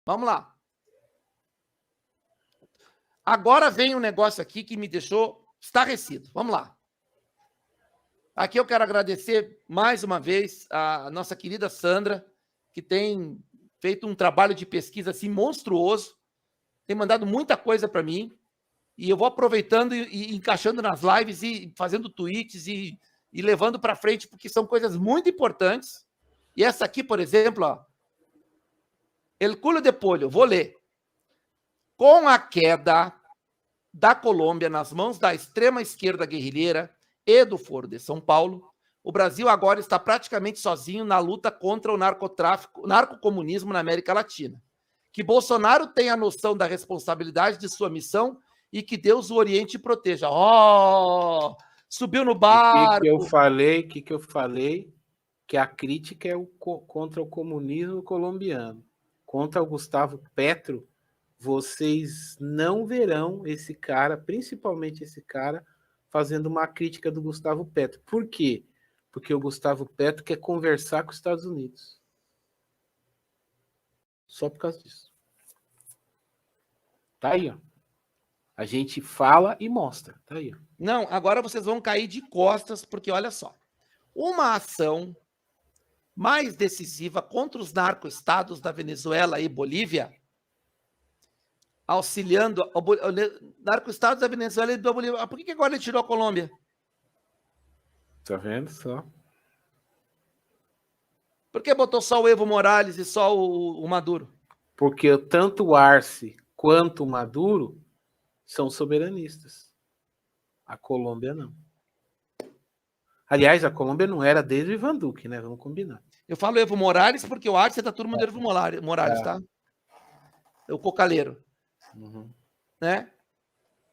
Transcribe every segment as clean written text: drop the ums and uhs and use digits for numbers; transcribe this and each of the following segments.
Vamos lá. Agora vem um negócio aqui que me deixou estarrecido. Vamos lá. Aqui eu quero agradecer mais uma vez a nossa querida Sandra, que tem feito um trabalho de pesquisa assim monstruoso, tem mandado muita coisa para mim, e eu vou aproveitando e encaixando nas lives e fazendo tweets e levando para frente, porque são coisas muito importantes. E essa aqui, por exemplo, ó, El culo de pollo, vou ler. Com a queda da Colômbia nas mãos da extrema-esquerda guerrilheira e do Foro de São Paulo, o Brasil agora está praticamente sozinho na luta contra o narcocomunismo na América Latina. Que Bolsonaro tenha a noção da responsabilidade de sua missão e que Deus o oriente e proteja. Oh, subiu no barco. O que eu falei? Que a crítica é contra o comunismo colombiano. Contra o Gustavo Petro, vocês não verão esse cara, principalmente esse cara, fazendo uma crítica do Gustavo Petro. Por quê? Porque o Gustavo Petro quer conversar com os Estados Unidos. Só por causa disso. Tá aí, ó. A gente fala e mostra. Tá aí, ó. Não, agora vocês vão cair de costas, porque olha só. Uma ação mais decisiva contra os narcoestados da Venezuela e Bolívia, auxiliando narcoestados da Venezuela e da Bolívia. Por que agora ele tirou a Colômbia? Tá vendo só? Por que botou só o Evo Morales e só o Maduro? Porque tanto o Arce quanto o Maduro são soberanistas. A Colômbia não. Aliás, a Colômbia não era desde o Ivan Duque, né? Vamos combinar. Eu falo Evo Morales porque o Arce é da turma do Evo Morales, tá? É o cocaleiro. Uhum. Né?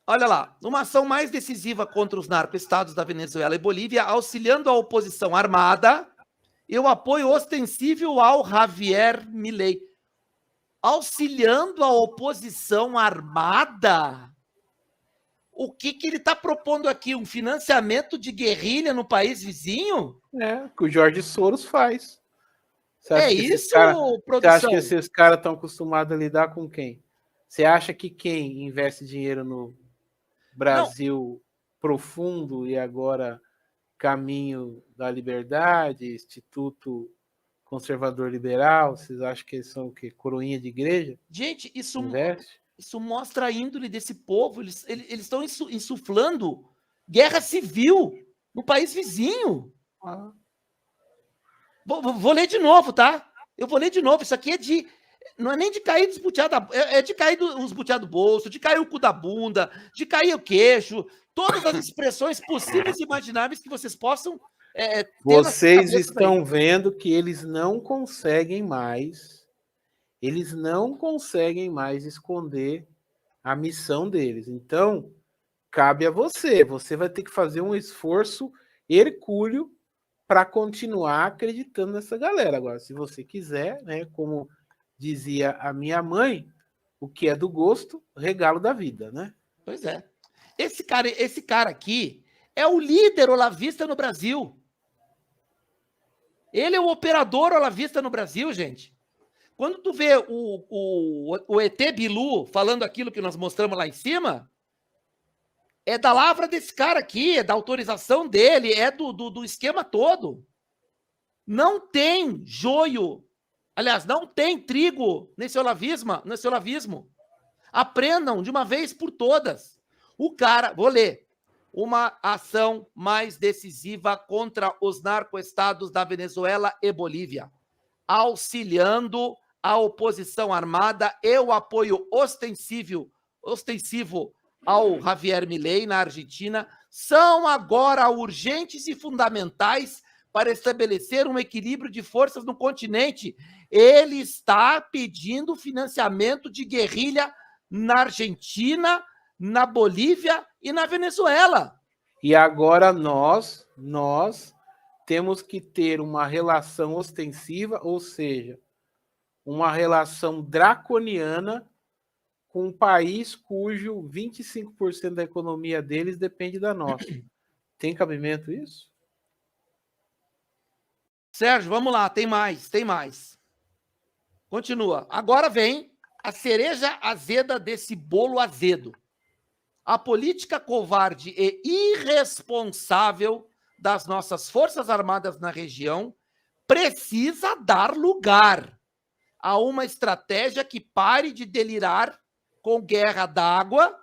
Olha lá, uma ação mais decisiva contra os narcoestados da Venezuela e Bolívia, auxiliando a oposição armada e o apoio ostensível ao Javier Milei. Auxiliando a oposição armada? O que ele está propondo aqui? Um financiamento de guerrilha no país vizinho? É, que o Jorge Soros faz. É isso, produção? Você acha que esses caras estão acostumados a lidar com quem? Você acha que quem investe dinheiro no Brasil profundo e agora Caminho da Liberdade, Instituto Conservador Liberal, vocês acham que eles são o quê? Coroinha de igreja? Gente, isso mostra a índole desse povo. Eles estão insuflando guerra civil no país vizinho. Ah. Vou ler de novo, tá? Eu vou ler de novo. Isso aqui não é nem de cair dos buteados, é de cair os buteados do bolso, de cair o cu da bunda, de cair o queixo, todas as expressões possíveis e imagináveis que vocês possam ter. Vocês estão vendo que eles não conseguem mais esconder a missão deles. Então, cabe a você. Você vai ter que fazer um esforço hercúleo para continuar acreditando nessa galera. Agora, se você quiser, né, como dizia a minha mãe, o que é do gosto, regalo da vida, né? Pois é. Esse cara aqui é o líder olavista no Brasil. Ele é o operador olavista no Brasil, gente. Quando tu vê o ET Bilu falando aquilo que nós mostramos lá em cima, é da lavra desse cara aqui, é da autorização dele, é do esquema todo. Não tem joio, aliás, não tem trigo nesse olavismo. Aprendam de uma vez por todas. Vou ler, uma ação mais decisiva contra os narcoestados da Venezuela e Bolívia, auxiliando a oposição armada e o apoio ostensivo ao Javier Milei na Argentina, são agora urgentes e fundamentais para estabelecer um equilíbrio de forças no continente. Ele está pedindo financiamento de guerrilha na Argentina, na Bolívia e na Venezuela. E agora nós temos que ter uma relação ostensiva, ou seja, uma relação draconiana com um país cujo 25% da economia deles depende da nossa. Tem cabimento isso? Sérgio, vamos lá, tem mais. Continua. Agora vem a cereja azeda desse bolo azedo. A política covarde e irresponsável das nossas Forças Armadas na região precisa dar lugar a uma estratégia que pare de delirar com guerra d'água,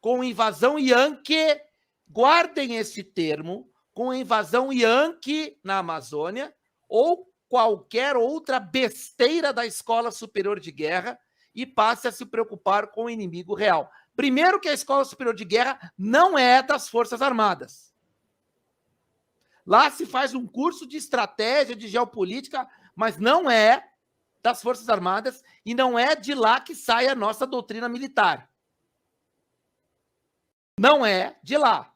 com invasão Yankee, guardem esse termo, com invasão Yankee na Amazônia, ou qualquer outra besteira da Escola Superior de Guerra, e passe a se preocupar com o inimigo real. Primeiro que a Escola Superior de Guerra não é das Forças Armadas. Lá se faz um curso de estratégia, de geopolítica, mas não é das Forças Armadas e não é de lá que sai a nossa doutrina militar. Não é de lá.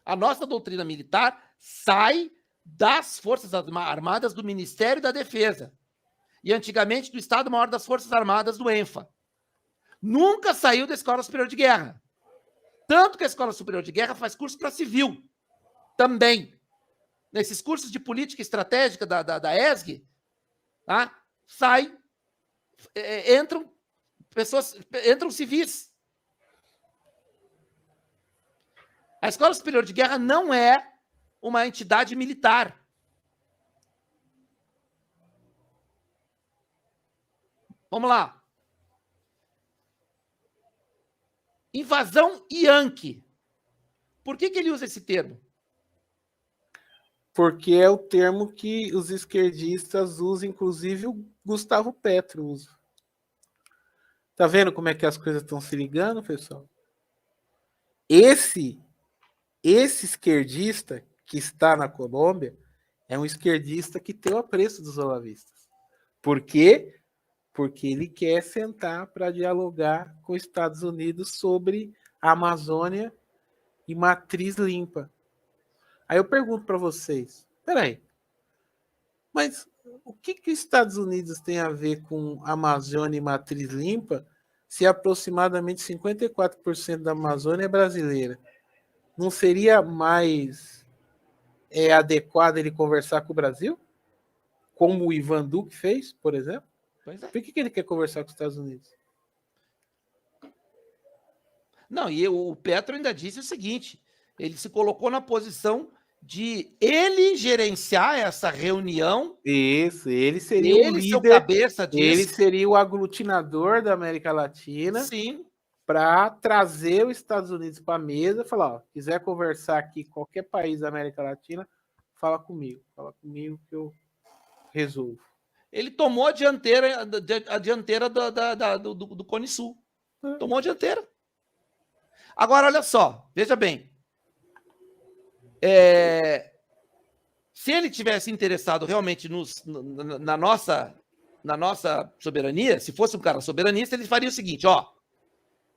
A nossa doutrina militar sai das Forças Armadas do Ministério da Defesa e antigamente do Estado-Maior das Forças Armadas, do ENFA. Nunca saiu da Escola Superior de Guerra. Tanto que a Escola Superior de Guerra faz curso para civil também. Nesses cursos de política estratégica da ESG, tá? Entram civis. A Escola Superior de Guerra não é uma entidade militar. Vamos lá. Invasão Yankee. Por que ele usa esse termo? Porque é o termo que os esquerdistas usam, inclusive o Gustavo Petro usa. Tá vendo como é que as coisas estão se ligando, pessoal? Esse esquerdista que está na Colômbia é um esquerdista que tem o apreço dos olavistas. Por quê? Porque ele quer sentar para dialogar com os Estados Unidos sobre a Amazônia e matriz limpa. Aí eu pergunto para vocês, peraí, mas o que os Estados Unidos tem a ver com Amazônia e matriz limpa se aproximadamente 54% da Amazônia é brasileira? Não seria mais adequado ele conversar com o Brasil? Como o Ivan Duque fez, por exemplo? Pois é. Por que ele quer conversar com os Estados Unidos? Não, e o Petro ainda disse o seguinte, ele se colocou na posição de ele gerenciar essa reunião. Isso, ele seria o líder, cabeça disso. Ele seria o aglutinador da América Latina. Sim. Para trazer os Estados Unidos para a mesa e falar, ó, quiser conversar aqui com qualquer país da América Latina, fala comigo que eu resolvo. Ele tomou a dianteira do Cone Sul. Tomou a dianteira. Agora, olha só, veja bem. Se ele tivesse interessado realmente na nossa soberania, se fosse um cara soberanista, ele faria o seguinte, ó,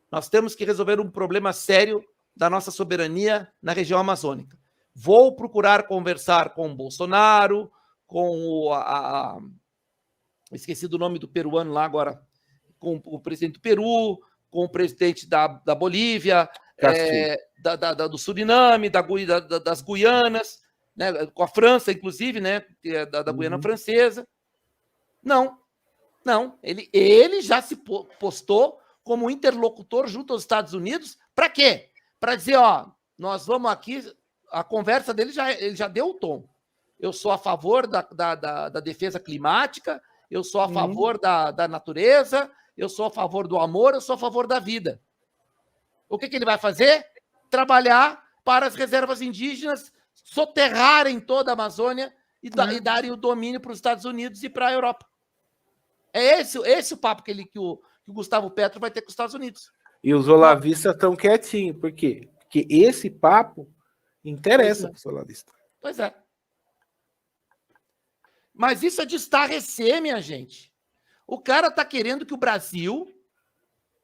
nós temos que resolver um problema sério da nossa soberania na região amazônica. Vou procurar conversar com o Bolsonaro, com esqueci do nome do peruano lá agora, com o presidente do Peru, com o presidente da Bolívia, do Suriname, das Guianas, né, com a França, inclusive, né, da Guiana Francesa. Não. Ele já se postou como interlocutor junto aos Estados Unidos, para quê? Para dizer, ó, nós vamos aqui, a conversa dele ele já deu o tom. Eu sou a favor da defesa climática, eu sou a favor da natureza, eu sou a favor do amor, eu sou a favor da vida. O que ele vai fazer? Trabalhar para as reservas indígenas soterrarem toda a Amazônia e darem o domínio para os Estados Unidos e para a Europa. É esse o papo que o Gustavo Petro vai ter com os Estados Unidos. E os olavistas estão quietinhos. Por quê? Porque esse papo interessa para os olavistas. Pois é. Mas isso é de estarrecer, minha gente. O cara está querendo que o Brasil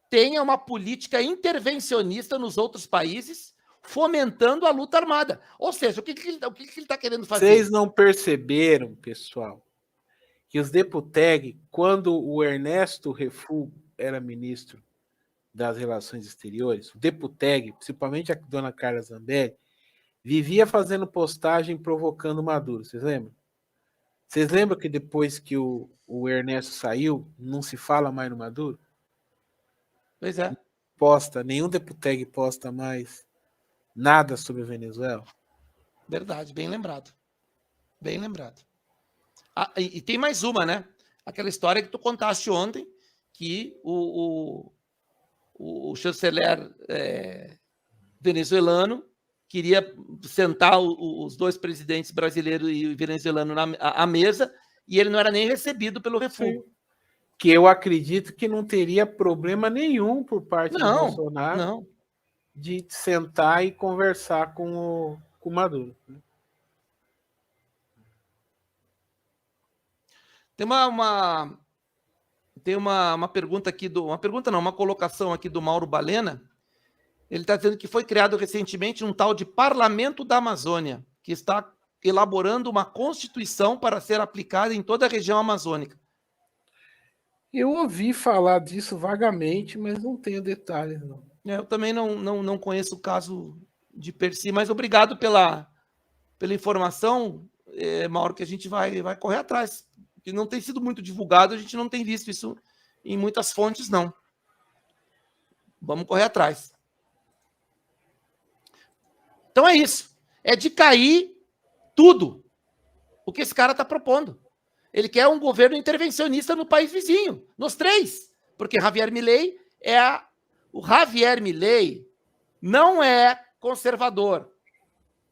tenha uma política intervencionista nos outros países, fomentando a luta armada. Ou seja, o que ele está querendo fazer? Vocês não perceberam, pessoal, que os Deputeg, quando o Ernesto Refugo era ministro das Relações Exteriores, o Deputeg, principalmente a dona Carla Zambelli, vivia fazendo postagem provocando Maduro, vocês lembram? Vocês lembram que depois que o Ernesto saiu, não se fala mais no Maduro? Pois é, Posta, nenhum Deputeg posta mais nada sobre a Venezuela. verdade, bem lembrado. Bem lembrado. Ah, e tem mais uma, né? Aquela história que tu contaste ontem, que o chanceler venezuelano queria sentar os dois presidentes brasileiro e venezuelano à mesa e ele não era nem recebido pelo refúgio. Que eu acredito que não teria problema nenhum por parte do Bolsonaro Não. de sentar e conversar com o Maduro. Tem uma pergunta aqui uma colocação aqui do Mauro Balena. Ele está dizendo que foi criado recentemente um tal de Parlamento da Amazônia, que está elaborando uma constituição para ser aplicada em toda a região amazônica. Eu ouvi falar disso vagamente, mas não tenho detalhes, não. Eu também não conheço o caso de per si, mas obrigado pela informação, Mauro, que a gente vai correr atrás. Que não tem sido muito divulgado, a gente não tem visto isso em muitas fontes, não. Vamos correr atrás. Então é isso. É de cair tudo o que esse cara está propondo. Ele quer um governo intervencionista no país vizinho, nos três. Porque Javier Milei o Javier Milei não é conservador.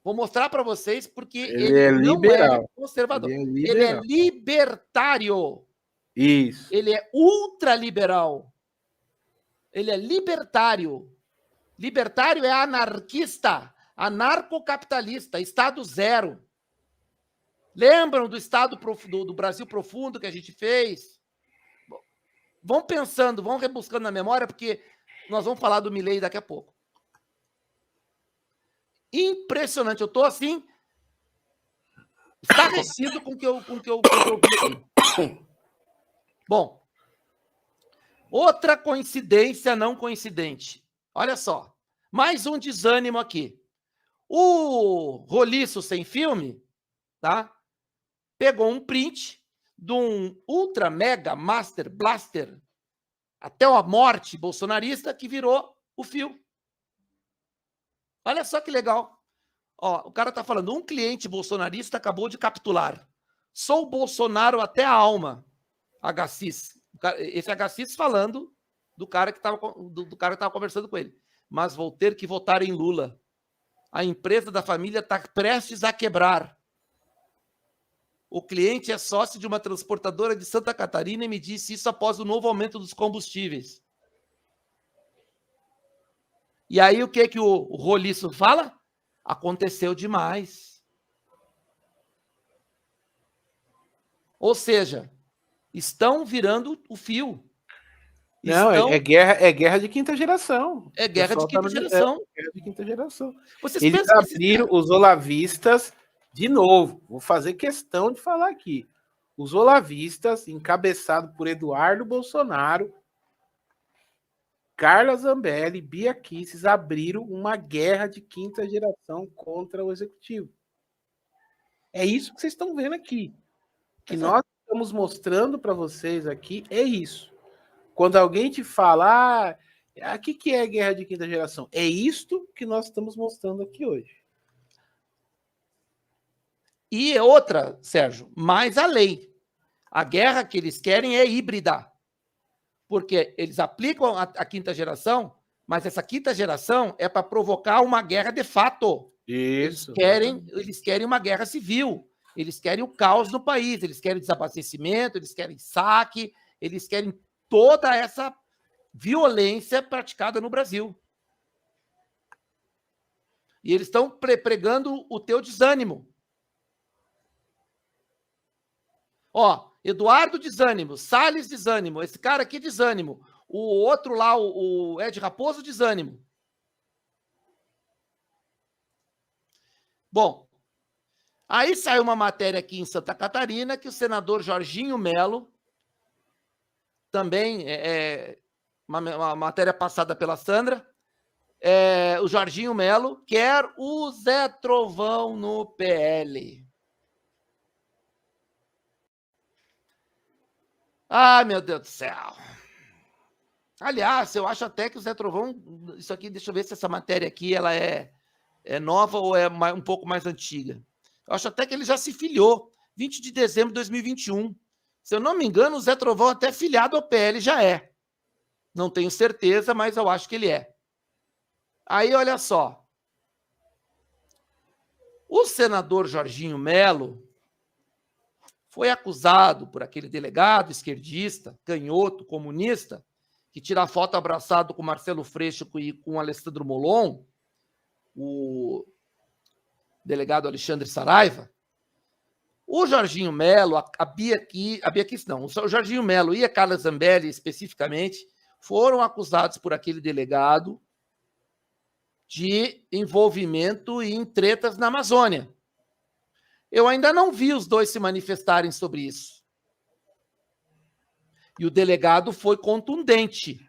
Vou mostrar para vocês porque ele não liberal. é conservador. Ele é libertário. Isso. Ele é ultraliberal. Ele é libertário. Libertário é anarquista, anarcocapitalista, Estado zero. Lembram do Estado do Brasil profundo que a gente fez? Vão pensando, vão rebuscando na memória, porque nós vamos falar do Milei daqui a pouco. Impressionante, eu estou assim, estarrecido com o que eu vi. Bom, outra coincidência não coincidente. Olha só, mais um desânimo aqui. O Roliço Sem Filme, tá? Pegou um print de um ultra mega master blaster até a morte bolsonarista que virou o fio. Olha só que legal. Ó, o cara tá falando, um cliente bolsonarista acabou de capitular. Sou Bolsonaro até a alma. HCIS. Esse HCIS falando do cara que estava conversando com ele. Mas vou ter que votar em Lula. A empresa da família está prestes a quebrar. O cliente é sócio de uma transportadora de Santa Catarina e me disse isso após o novo aumento dos combustíveis. E aí o que o Roliço fala? Aconteceu demais. Ou seja, estão virando o fio. Não, é guerra de quinta geração. É guerra de quinta geração. Guerra de quinta geração. Vocês Eles abriram os olavistas, de novo, vou fazer questão de falar aqui. Os olavistas, encabeçados por Eduardo Bolsonaro, Carla Zambelli, Bia Kicis, abriram uma guerra de quinta geração contra o executivo. É isso que vocês estão vendo aqui. Que nós estamos mostrando para vocês aqui é isso. Quando alguém te fala, o que é guerra de quinta geração? É isto que nós estamos mostrando aqui hoje. E outra, Sérgio, mais além. A guerra que eles querem é híbrida. Porque eles aplicam a quinta geração, mas essa quinta geração é para provocar uma guerra de fato. Isso. Eles querem uma guerra civil. Eles querem o caos no país. Eles querem desabastecimento, eles querem saque, eles querem toda essa violência praticada no Brasil. E eles estão pregando o teu desânimo. Ó, Eduardo desânimo, Salles desânimo, esse cara aqui desânimo, o outro lá, o Ed Raposo desânimo. Bom, aí saiu uma matéria aqui em Santa Catarina que o senador Jorginho Melo, também uma matéria passada pela Sandra, o Jorginho Melo quer o Zé Trovão no PL. Ah, meu Deus do céu. Aliás, eu acho até que o Zé Trovão, isso aqui, deixa eu ver se essa matéria aqui ela é nova ou é um pouco mais antiga. Eu acho até que ele já se filiou, 20 de dezembro de 2021. Se eu não me engano, o Zé Trovão até filiado ao PL já é. Não tenho certeza, mas eu acho que ele é. Aí, olha só. O senador Jorginho Melo foi acusado por aquele delegado esquerdista, canhoto, comunista, que tira foto abraçado com Marcelo Freixo e com Alessandro Molon, o delegado Alexandre Saraiva. O Jorginho Melo, a Bia Kiss não, o Jorginho Melo e a Carla Zambelli, especificamente, foram acusados por aquele delegado de envolvimento em tretas na Amazônia. Eu ainda não vi os dois se manifestarem sobre isso. E o delegado foi contundente.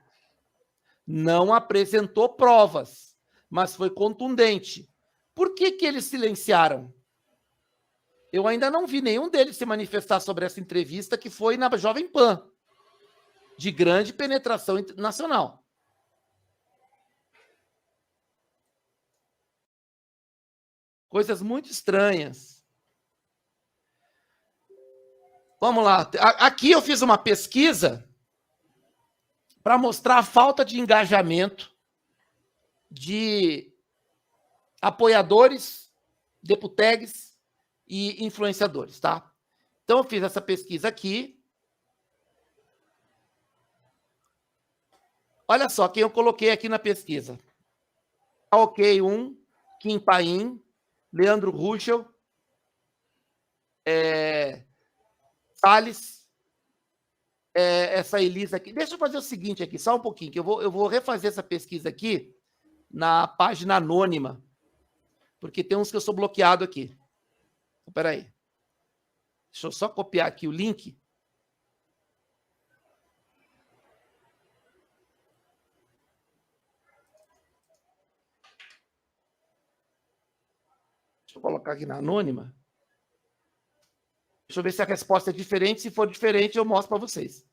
Não apresentou provas, mas foi contundente. Por que eles silenciaram? Eu ainda não vi nenhum deles se manifestar sobre essa entrevista que foi na Jovem Pan, de grande penetração nacional. Coisas muito estranhas. Vamos lá. Aqui eu fiz uma pesquisa para mostrar a falta de engajamento de apoiadores, deputegues e influenciadores, tá? Então, eu fiz essa pesquisa aqui. Olha só quem eu coloquei aqui na pesquisa. Ok, Kim Paim, Leandro Ruschel, Salles, essa Elisa aqui. Deixa eu fazer o seguinte aqui, só um pouquinho, que eu vou refazer essa pesquisa aqui na página anônima, porque tem uns que eu sou bloqueado aqui. Espera aí. Deixa eu só copiar aqui o link. Deixa eu colocar aqui na anônima. Deixa eu ver se a resposta é diferente. Se for diferente, eu mostro para vocês.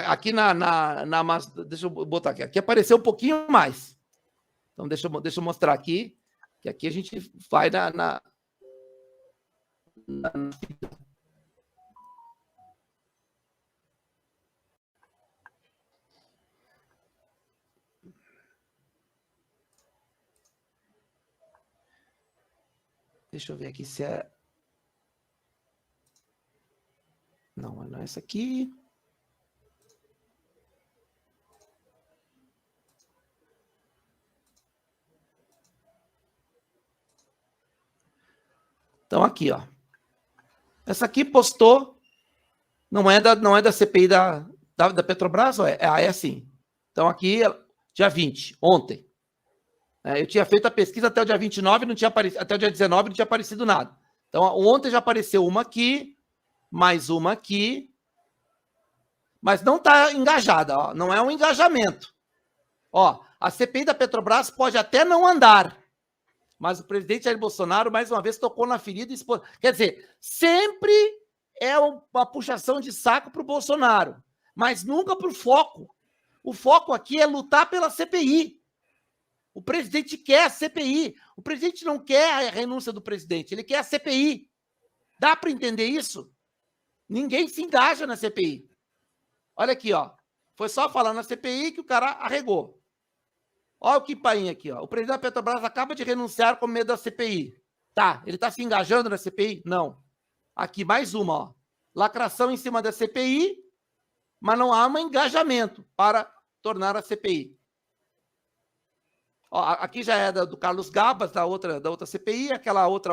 Aqui deixa eu botar aqui. Aqui apareceu um pouquinho mais. Então, deixa eu mostrar aqui. Que aqui a gente vai na deixa eu ver aqui se é... Não é essa aqui. Então, aqui, ó. Essa aqui postou, não é da CPI da Petrobras, é assim. Então, aqui, dia 20, ontem. Eu tinha feito a pesquisa até o dia 29, não tinha aparecido, até o dia 19 não tinha aparecido nada. Então, ontem já apareceu uma aqui, mais uma aqui, mas não está engajada, ó, não é um engajamento. Ó, a CPI da Petrobras pode até não andar, mas o presidente Jair Bolsonaro, mais uma vez, tocou na ferida e expôs. Quer dizer, sempre é uma puxação de saco para o Bolsonaro, mas nunca para o foco. O foco aqui é lutar pela CPI. O presidente quer a CPI. O presidente não quer a renúncia do presidente, ele quer a CPI. Dá para entender isso? Ninguém se engaja na CPI. Olha aqui, ó. Foi só falar na CPI que o cara arregou. Olha o que painha aqui, ó. O presidente da Petrobras acaba de renunciar com medo da CPI. Tá, ele está se engajando na CPI? Não. Aqui, mais uma, ó. Lacração em cima da CPI, mas não há um engajamento para tornar a CPI. Ó, aqui já é do Carlos Gabas, da outra CPI,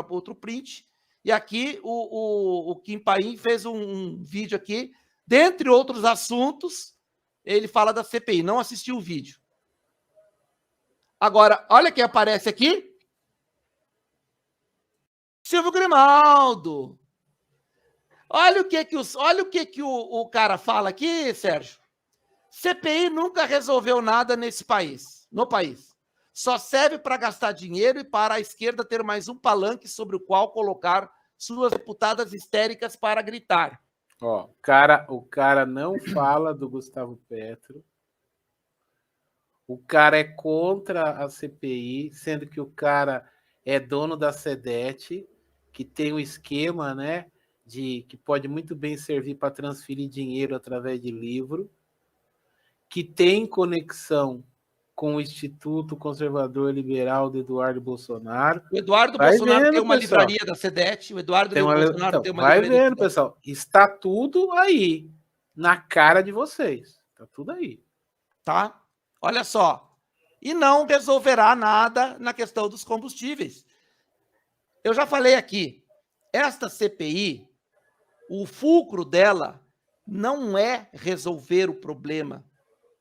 outro print. E aqui o Kim Paim fez um vídeo aqui, dentre outros assuntos, ele fala da CPI, não assistiu o vídeo. Agora, olha quem aparece aqui. Silvio Grimaldo. Olha o que o cara fala aqui, Sérgio. CPI nunca resolveu nada no país. Só serve para gastar dinheiro e para a esquerda ter mais um palanque sobre o qual colocar suas deputadas histéricas para gritar. Ó, o cara não fala do Gustavo Petro. O cara é contra a CPI, sendo que o cara é dono da SEDET, que tem um esquema, né, que pode muito bem servir para transferir dinheiro através de livro, que tem conexão com o Instituto Conservador Liberal de Eduardo Bolsonaro. O Eduardo Bolsonaro tem uma livraria da SEDET, o Eduardo Bolsonaro tem uma vai livraria. vendo, pessoal. Está tudo aí, na cara de vocês. Está tudo aí. Tá? Olha só. E não resolverá nada na questão dos combustíveis. Eu já falei aqui, esta CPI, o fulcro dela não é resolver o problema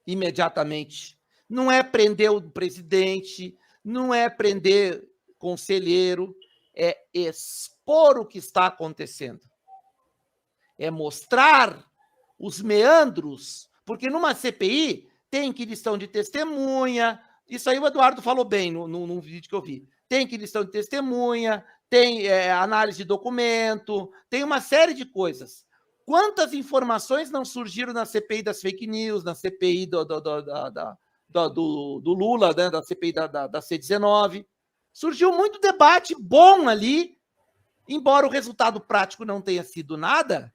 imediatamente. Não é prender o presidente, não é prender conselheiro, é expor o que está acontecendo. É mostrar os meandros, porque numa CPI tem inquisição de testemunha, isso aí o Eduardo falou bem num vídeo que eu vi. Tem inquisição de testemunha, tem análise de documento, tem uma série de coisas. Quantas informações não surgiram na CPI das fake news, na CPI do Lula, né, da CPI da C19? Surgiu muito debate bom ali, embora o resultado prático não tenha sido nada,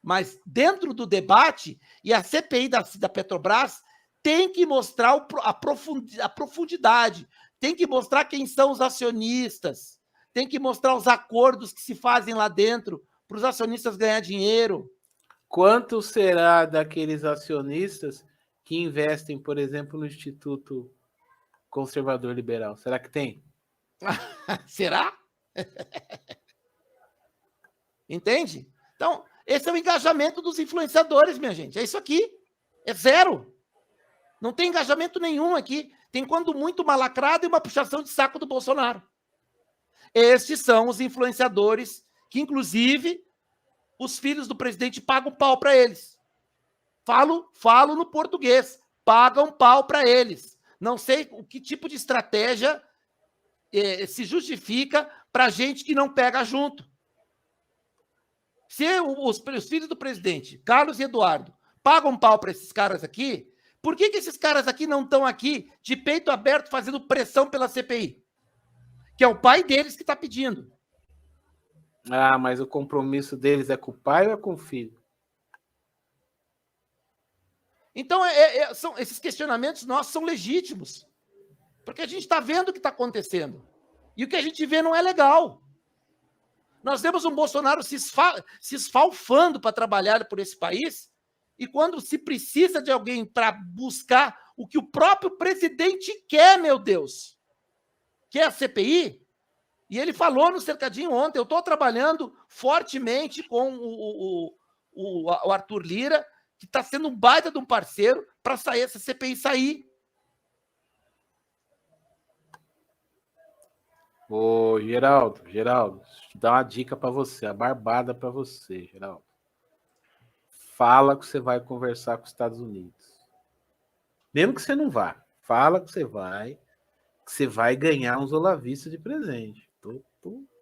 mas dentro do debate, e a CPI da Petrobras tem que mostrar a profundidade, tem que mostrar quem são os acionistas, tem que mostrar os acordos que se fazem lá dentro para os acionistas ganhar dinheiro. Quanto será daqueles acionistas que investem, por exemplo, no Instituto Conservador Liberal? Será que tem? Será? Entende? Então, esse é o engajamento dos influenciadores, minha gente. É isso aqui. É zero. Não tem engajamento nenhum aqui. Tem, quando muito, uma lacrada e uma puxação de saco do Bolsonaro. Estes são os influenciadores que, inclusive, os filhos do presidente pagam pau para eles. Falo no português. Pagam pau para eles. Não sei o que tipo de estratégia se justifica para gente que não pega junto. Se os filhos do presidente, Carlos e Eduardo, pagam pau para esses caras aqui, por que esses caras aqui não estão aqui de peito aberto fazendo pressão pela CPI? Que é o pai deles que está pedindo. Ah, mas o compromisso deles é com o pai ou é com o filho? Então, esses questionamentos nossos são legítimos. Porque a gente está vendo o que está acontecendo. E o que a gente vê não é legal. Nós vemos um Bolsonaro se esfalfando para trabalhar por esse país, e quando se precisa de alguém para buscar o que o próprio presidente quer, meu Deus, que é a CPI, e ele falou no Cercadinho ontem, eu estou trabalhando fortemente com o Arthur Lira, que está sendo um baita de um parceiro para sair essa CPI sair. Ô, Geraldo, dá uma dica para você, a barbada para você, Geraldo. Fala que você vai conversar com os Estados Unidos. Mesmo que você não vá, fala que você vai ganhar uns olavistas de presente.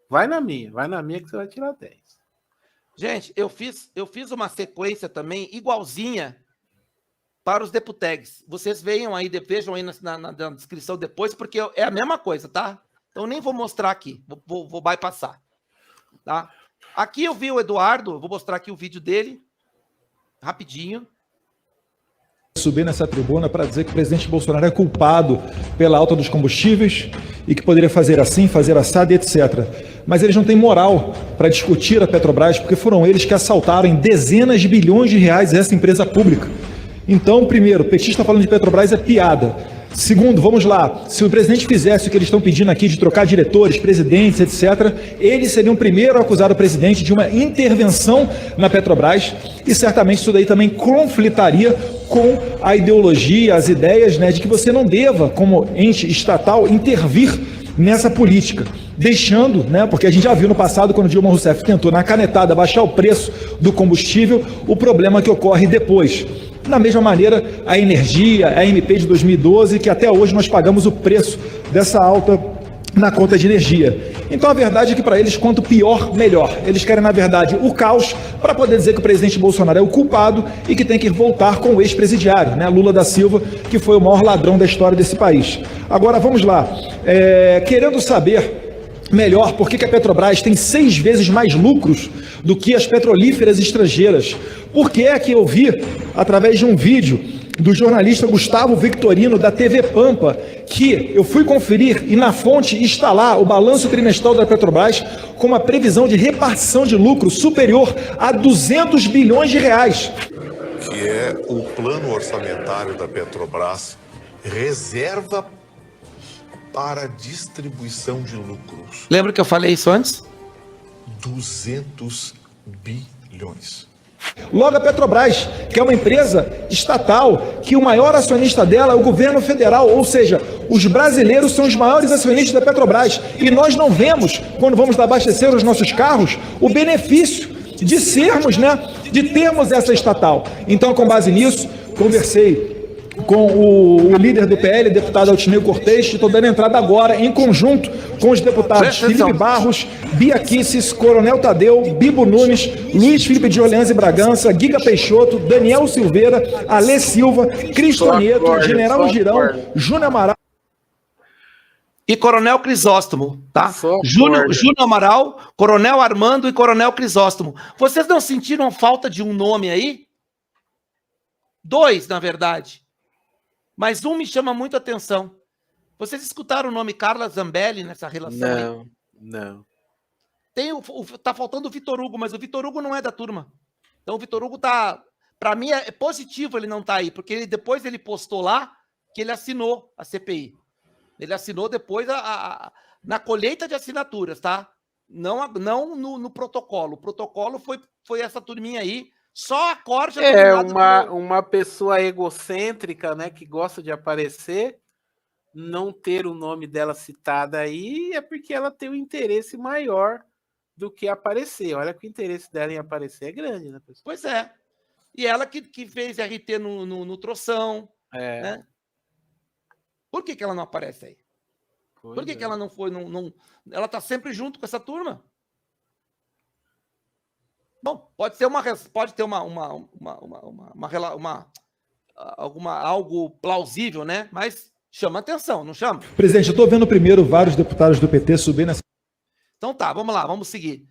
Vai na minha que você vai tirar 10. Gente, eu fiz uma sequência também igualzinha para os deputegs. Vocês vejam aí na descrição depois, porque é a mesma coisa, tá? Então nem vou mostrar aqui, vou bypassar. Tá? Aqui eu vi o Eduardo, vou mostrar aqui o vídeo dele, rapidinho. Subir nessa tribuna para dizer que o presidente Bolsonaro é culpado pela alta dos combustíveis e que poderia fazer assim, fazer assado e etc. Mas eles não têm moral para discutir a Petrobras, porque foram eles que assaltaram em dezenas de bilhões de reais essa empresa pública. Então, primeiro, o petista falando de Petrobras é piada. Segundo, vamos lá, se o presidente fizesse o que eles estão pedindo aqui de trocar diretores, presidentes, etc., eles seriam o primeiro a acusar o presidente de uma intervenção na Petrobras e certamente isso daí também conflitaria com a ideologia, as ideias, né, de que você não deva, como ente estatal, intervir nessa política, deixando, né, porque a gente já viu no passado, quando Dilma Rousseff tentou, na canetada, baixar o preço do combustível, o problema que ocorre depois. Da mesma maneira, a energia, a MP de 2012, que até hoje nós pagamos o preço dessa alta na conta de energia. Então a verdade é que para eles, quanto pior, melhor. Eles querem, na verdade, o caos para poder dizer que o presidente Bolsonaro é o culpado e que tem que voltar com o ex-presidiário, né, Lula da Silva, que foi o maior ladrão da história desse país. Agora, vamos lá. Querendo saber melhor por que a Petrobras tem 6 vezes mais lucros do que as petrolíferas estrangeiras. Por que é que eu vi, através de um vídeo do jornalista Gustavo Victorino, da TV Pampa, que eu fui conferir e na fonte está lá o balanço trimestral da Petrobras com uma previsão de repartição de lucro superior a 200 bilhões de reais. Que é o plano orçamentário da Petrobras, reserva para distribuição de lucros. Lembra que eu falei isso antes? 200 bilhões. Logo, a Petrobras, que é uma empresa estatal, que o maior acionista dela é o governo federal, ou seja, os brasileiros são os maiores acionistas da Petrobras. E nós não vemos, quando vamos abastecer os nossos carros, o benefício de sermos, de termos essa estatal. Então, com base nisso, conversei com o líder do PL, deputado Altineu Cortez, e estou dando entrada agora, em conjunto com os deputados Felipe Barros, Bia Kicis, Coronel Tadeu, Bibo Nunes, Luiz Felipe de Orleans e Bragança, Giga Peixoto, Daniel Silveira, Alê Silva, Cristo Nieto, General Girão, Júnior Amaral e Coronel Crisóstomo, tá? Júnior Amaral, Coronel Armando e Coronel Crisóstomo. Vocês não sentiram falta de um nome aí? 2, na verdade. Mas um me chama muito a atenção. Vocês escutaram o nome Carla Zambelli nessa relação? Não. Tá faltando o Vitor Hugo, mas o Vitor Hugo não é da turma. Então o Vitor Hugo tá... Para mim é positivo ele não tá aí, porque depois ele postou lá que ele assinou a CPI. Ele assinou depois na colheita de assinaturas, tá? Não no protocolo. O protocolo foi essa turminha aí. Só a corja... uma pessoa egocêntrica, né, que gosta de aparecer, não ter o nome dela citado aí é porque ela tem um interesse maior do que aparecer. Olha que o interesse dela em aparecer é grande, né, pessoal? Pois é. E ela que fez RT no Troção, né? Por que ela não aparece aí? Por que ela não foi... Ela tá sempre junto com essa turma. Bom, pode ter algo plausível, né? Mas chama atenção, não chama? Presidente, eu estou vendo primeiro vários deputados do PT subir nessa... Então tá, vamos lá, vamos seguir.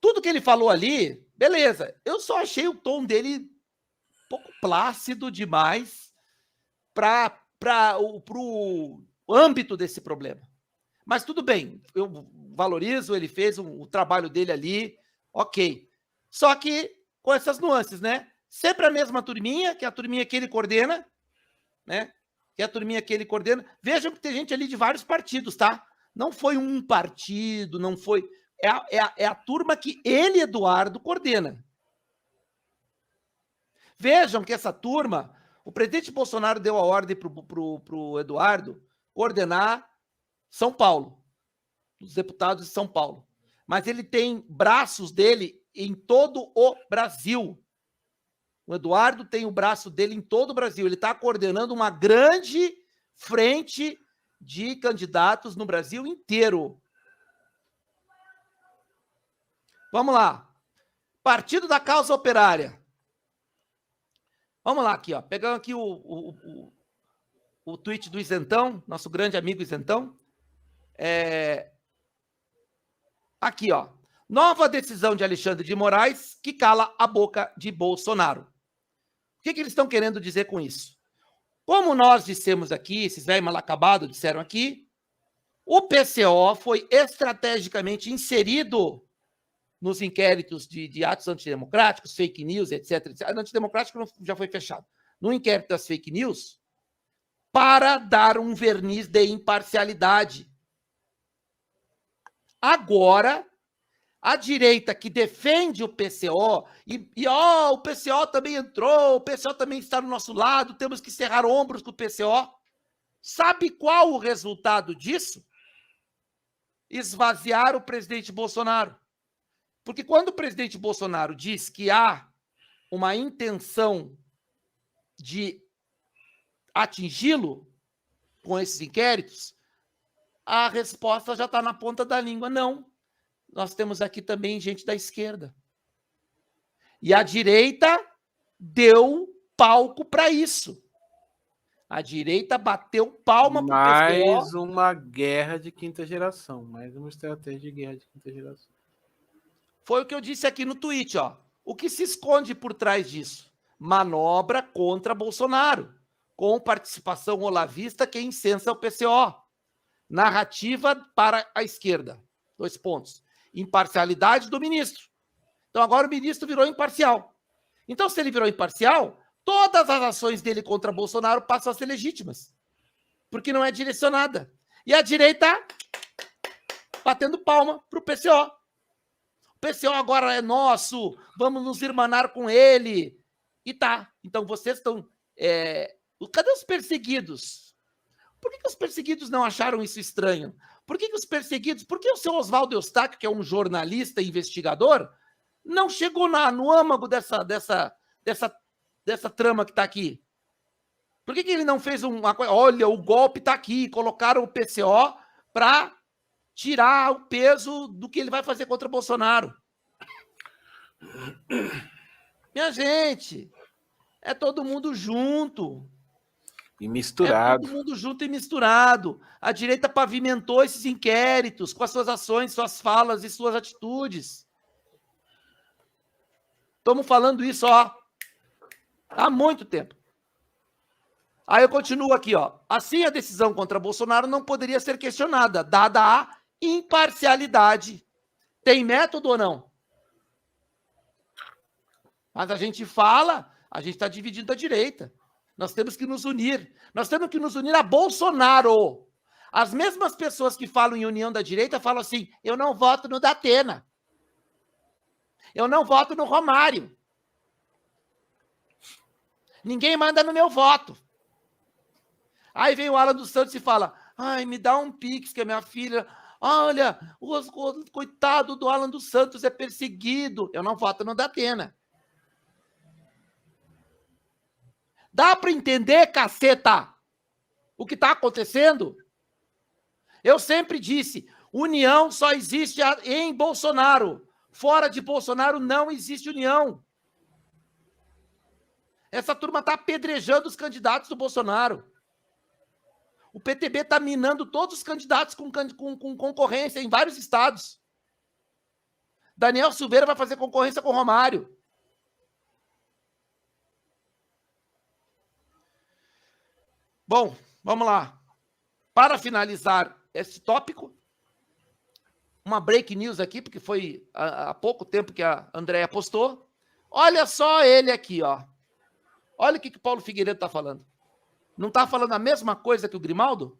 Tudo que ele falou ali, beleza. Eu só achei o tom dele um pouco plácido demais para o âmbito desse problema. Mas tudo bem, eu valorizo, ele fez o trabalho dele ali, ok. Só que com essas nuances, né? Sempre a mesma turminha, que é a turminha que ele coordena, né? Que é a turminha que ele coordena. Vejam que tem gente ali de vários partidos, tá? Não foi um partido, não foi... É a turma que ele, Eduardo, coordena. Vejam que essa turma... O presidente Bolsonaro deu a ordem pro Eduardo coordenar São Paulo, os deputados de São Paulo. Mas ele tem braços dele em todo o Brasil. O Eduardo tem o braço dele em todo o Brasil. Ele está coordenando uma grande frente de candidatos no Brasil inteiro. Vamos lá. Partido da Causa Operária. Vamos lá aqui, ó. Pegando aqui o tweet do Isentão, nosso grande amigo Isentão. Aqui, ó. Nova decisão de Alexandre de Moraes que cala a boca de Bolsonaro. O que eles estão querendo dizer com isso? Como nós dissemos aqui, esses velhos mal acabados disseram aqui, o PCO foi estrategicamente inserido nos inquéritos de atos antidemocráticos, fake news, etc. Antidemocrático já foi fechado. No inquérito das fake news, para dar um verniz de imparcialidade. Agora, a direita que defende o PCO, o PCO também entrou, o PCO também está do nosso lado, temos que cerrar ombros com o PCO. Sabe qual o resultado disso? Esvaziar o presidente Bolsonaro. Porque quando o presidente Bolsonaro diz que há uma intenção de atingi-lo com esses inquéritos, a resposta já está na ponta da língua. Não. Nós temos aqui também gente da esquerda. E a direita deu palco para isso. A direita bateu palma para o Mais uma guerra de quinta geração. Mais uma estratégia de guerra de quinta geração. Foi o que eu disse aqui no tweet, ó. O que se esconde por trás disso? Manobra contra Bolsonaro, com participação olavista que incensa o PCO. Narrativa para a esquerda. 2 pontos. Imparcialidade do ministro. Então agora o ministro virou imparcial. Então, se ele virou imparcial, todas as ações dele contra Bolsonaro passam a ser legítimas, porque não é direcionada. E a direita batendo palma para o PCO. O PCO agora é nosso, vamos nos irmanar com ele. E tá. Então vocês estão... Cadê os perseguidos? Por que os perseguidos não acharam isso estranho? Por que os perseguidos... Por que o seu Oswaldo Eustáquio, que é um jornalista e investigador, não chegou no âmago dessa trama que está aqui? Por que ele não fez uma coisa? Olha, o golpe está aqui, colocaram o PCO para tirar o peso do que ele vai fazer contra Bolsonaro. Minha gente, é todo mundo junto. E misturado. É todo mundo junto e misturado. A direita pavimentou esses inquéritos com as suas ações, suas falas e suas atitudes. Estamos falando isso, ó, há muito tempo. Aí eu continuo aqui, ó. Assim, a decisão contra Bolsonaro não poderia ser questionada, dada a imparcialidade. Tem método ou não? Mas a gente fala, a gente está dividindo a direita. Nós temos que nos unir. Nós temos que nos unir a Bolsonaro. As mesmas pessoas que falam em união da direita falam assim, eu não voto no Datena. Eu não voto no Romário. Ninguém manda no meu voto. Aí vem o Alan dos Santos e fala, ai, me dá um pix que a minha filha... Olha, o coitado do Alan dos Santos é perseguido. Eu não voto no Datena. Dá para entender, caceta, o que está acontecendo? Eu sempre disse, união só existe em Bolsonaro. Fora de Bolsonaro não existe união. Essa turma está apedrejando os candidatos do Bolsonaro. O PTB está minando todos os candidatos com concorrência em vários estados. Daniel Silveira vai fazer concorrência com o Romário. Bom, vamos lá. Para finalizar esse tópico, uma break news aqui, porque foi há pouco tempo que a Andréia postou. Olha só ele aqui, ó. Olha o que o Paulo Figueiredo está falando. Não está falando a mesma coisa que o Grimaldo?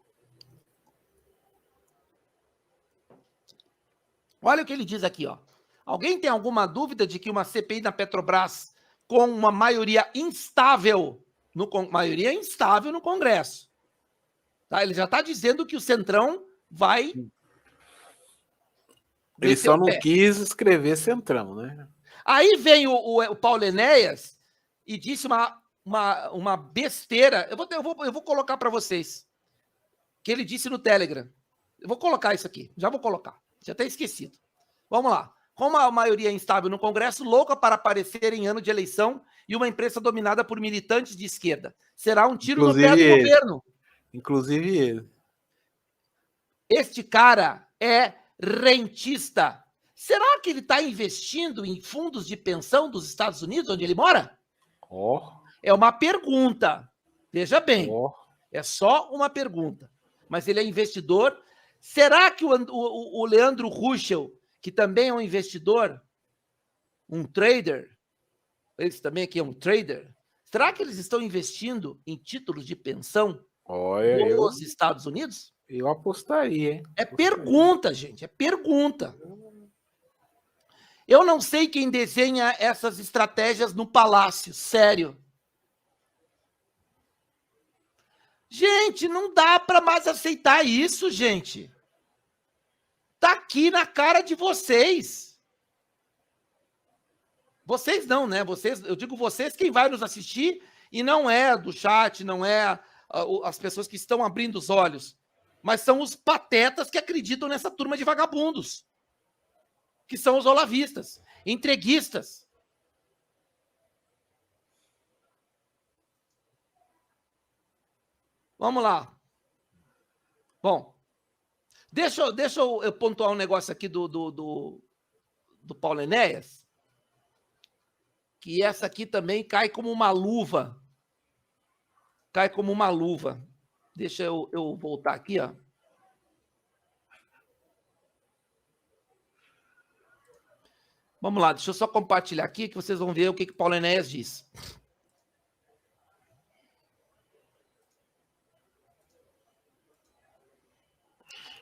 Olha o que ele diz aqui, ó. Alguém tem alguma dúvida de que uma CPI na Petrobras com uma maioria instável no Congresso? Tá? Ele já está dizendo que o Centrão vai... Ele só não quis escrever Centrão, né? Aí vem o Paulo Enéas e disse uma besteira. Eu vou colocar para vocês. Que ele disse no Telegram. Eu vou colocar isso aqui. Já vou colocar. Já até esquecido. Vamos lá. Com uma maioria instável no Congresso, louca para aparecer em ano de eleição e uma imprensa dominada por militantes de esquerda. Será um tiro no pé do governo. Inclusive ele. Este cara é rentista. Será que ele está investindo em fundos de pensão dos Estados Unidos, onde ele mora? É uma pergunta. Veja bem, é só uma pergunta. Mas ele é investidor. Será que o Leandro Ruschel, que também é um investidor, um trader, esse também aqui é um trader, será que eles estão investindo em títulos de pensão nos Estados Unidos? Eu apostaria, hein? É pergunta, gente, é pergunta. Eu não sei quem desenha essas estratégias no palácio, sério. Gente, não dá para mais aceitar isso, gente. Tá aqui na cara de vocês. Vocês não, né? Eu digo vocês, quem vai nos assistir, e não é do chat, não é as pessoas que estão abrindo os olhos, mas são os patetas que acreditam nessa turma de vagabundos, que são os olavistas, entreguistas. Vamos lá. Bom, deixa eu pontuar um negócio aqui do Paulo Enéas, que essa aqui também cai como uma luva. Cai como uma luva. Deixa eu voltar aqui, ó. Vamos lá, deixa eu só compartilhar aqui que vocês vão ver o que o Paulo Enéas diz.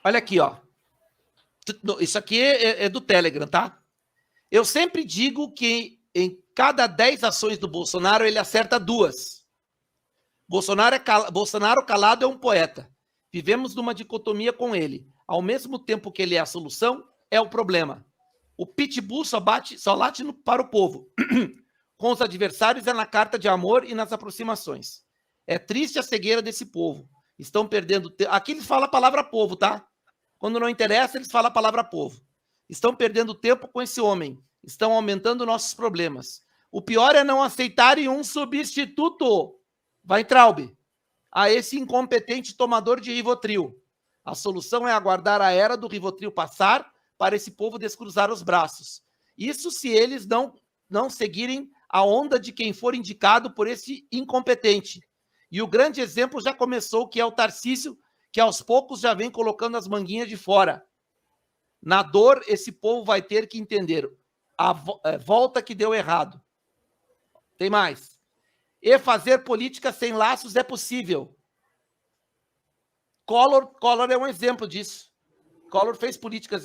Olha aqui, ó. Isso aqui é do Telegram, tá? Eu sempre digo que em cada 10 ações do Bolsonaro, ele acerta 2. Bolsonaro calado é um poeta. Vivemos numa dicotomia com ele. Ao mesmo tempo que ele é a solução, é o problema. O pitbull só late para o povo. Com os adversários é na carta de amor e nas aproximações. É triste a cegueira desse povo. Estão perdendo tempo. Aqui eles falam a palavra povo, tá? Quando não interessa, eles falam a palavra povo. Estão perdendo tempo com esse homem. Estão aumentando nossos problemas. O pior é não aceitarem um substituto, Weintraub, a esse incompetente tomador de Rivotril. A solução é aguardar a era do Rivotril passar para esse povo descruzar os braços. Isso se eles não seguirem a onda de quem for indicado por esse incompetente. E o grande exemplo já começou, que é o Tarcísio, que aos poucos já vem colocando as manguinhas de fora. Na dor, esse povo vai ter que entender a volta que deu errado. Tem mais. E fazer política sem laços é possível. Collor é um exemplo disso. Collor fez políticas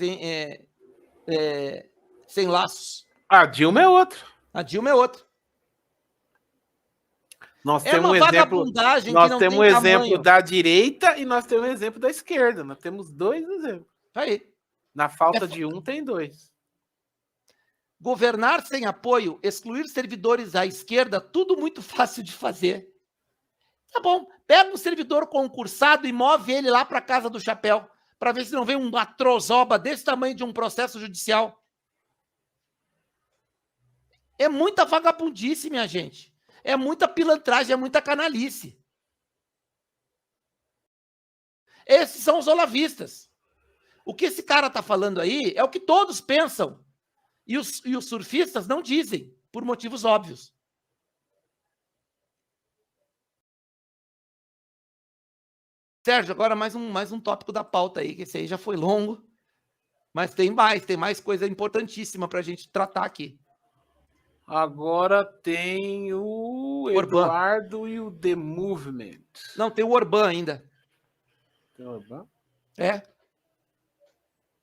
sem laços. A Dilma é outro. A Dilma é outro. Nós É temos uma um exemplo, vagabundagem nós que não temos tem um exemplo tamanho. da direita e nós temos um exemplo da esquerda. Nós temos 2 exemplos. Aí. Na falta de um, tem 2. Governar sem apoio, excluir servidores à esquerda, tudo muito fácil de fazer. Tá bom, pega um servidor concursado e move ele lá para a casa do chapéu, para ver se não vem uma trozoba desse tamanho de um processo judicial. É muita vagabundice, minha gente. É muita pilantragem, é muita canalice. Esses são os olavistas. O que esse cara está falando aí é o que todos pensam. E os surfistas não dizem, por motivos óbvios. Sérgio, agora mais um tópico da pauta aí, que esse aí já foi longo, mas tem mais coisa importantíssima para a gente tratar aqui. Agora tem o Orbán. Eduardo e o The Movement. Não, tem o Orbán ainda. Tem o Orbán? É?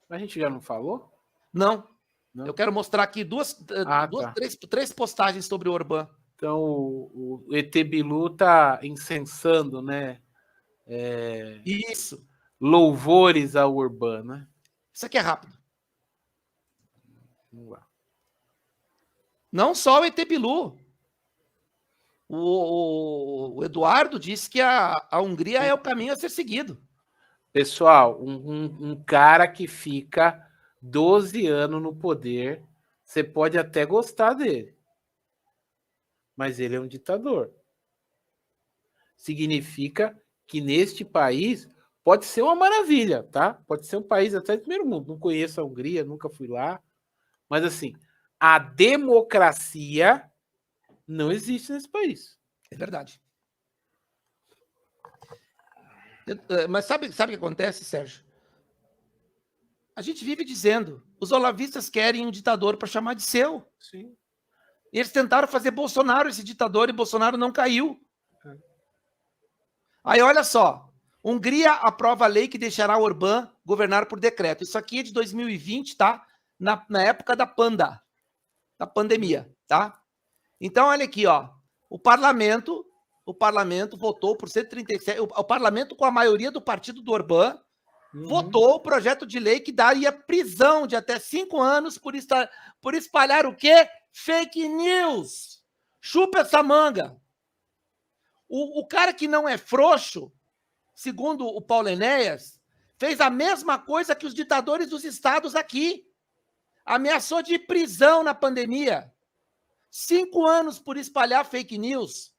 A gente já não falou? Não. Não? Eu quero mostrar aqui Tá. três postagens sobre o Orbán. Então o ET Bilu tá incensando, né? Isso. Louvores ao Orbán, né? Isso aqui é rápido. Vamos lá. Não só o ET Bilu. O Eduardo disse que a Hungria é o caminho a ser seguido. Pessoal, um cara que fica 12 anos no poder, você pode até gostar dele, mas ele é um ditador. Significa que neste país pode ser uma maravilha, tá? Pode ser um país até de primeiro mundo. Não conheço a Hungria, nunca fui lá, mas assim, a democracia não existe nesse país. É verdade. Mas sabe o que acontece, Sérgio? A gente vive dizendo, os olavistas querem um ditador para chamar de seu. Sim. Eles tentaram fazer Bolsonaro esse ditador e Bolsonaro não caiu. Aí olha só, Hungria aprova a lei que deixará Orbán governar por decreto. Isso aqui é de 2020, tá? Na época da pandemia, tá? Então olha aqui, ó, o parlamento votou por 137, o parlamento com a maioria do partido do Orbán votou o projeto de lei que daria prisão de até 5 anos por espalhar o quê? Fake news. Chupa essa manga. O cara que não é frouxo, segundo o Paulo Enéas, fez a mesma coisa que os ditadores dos estados aqui. Ameaçou de prisão na pandemia. 5 anos por espalhar fake news.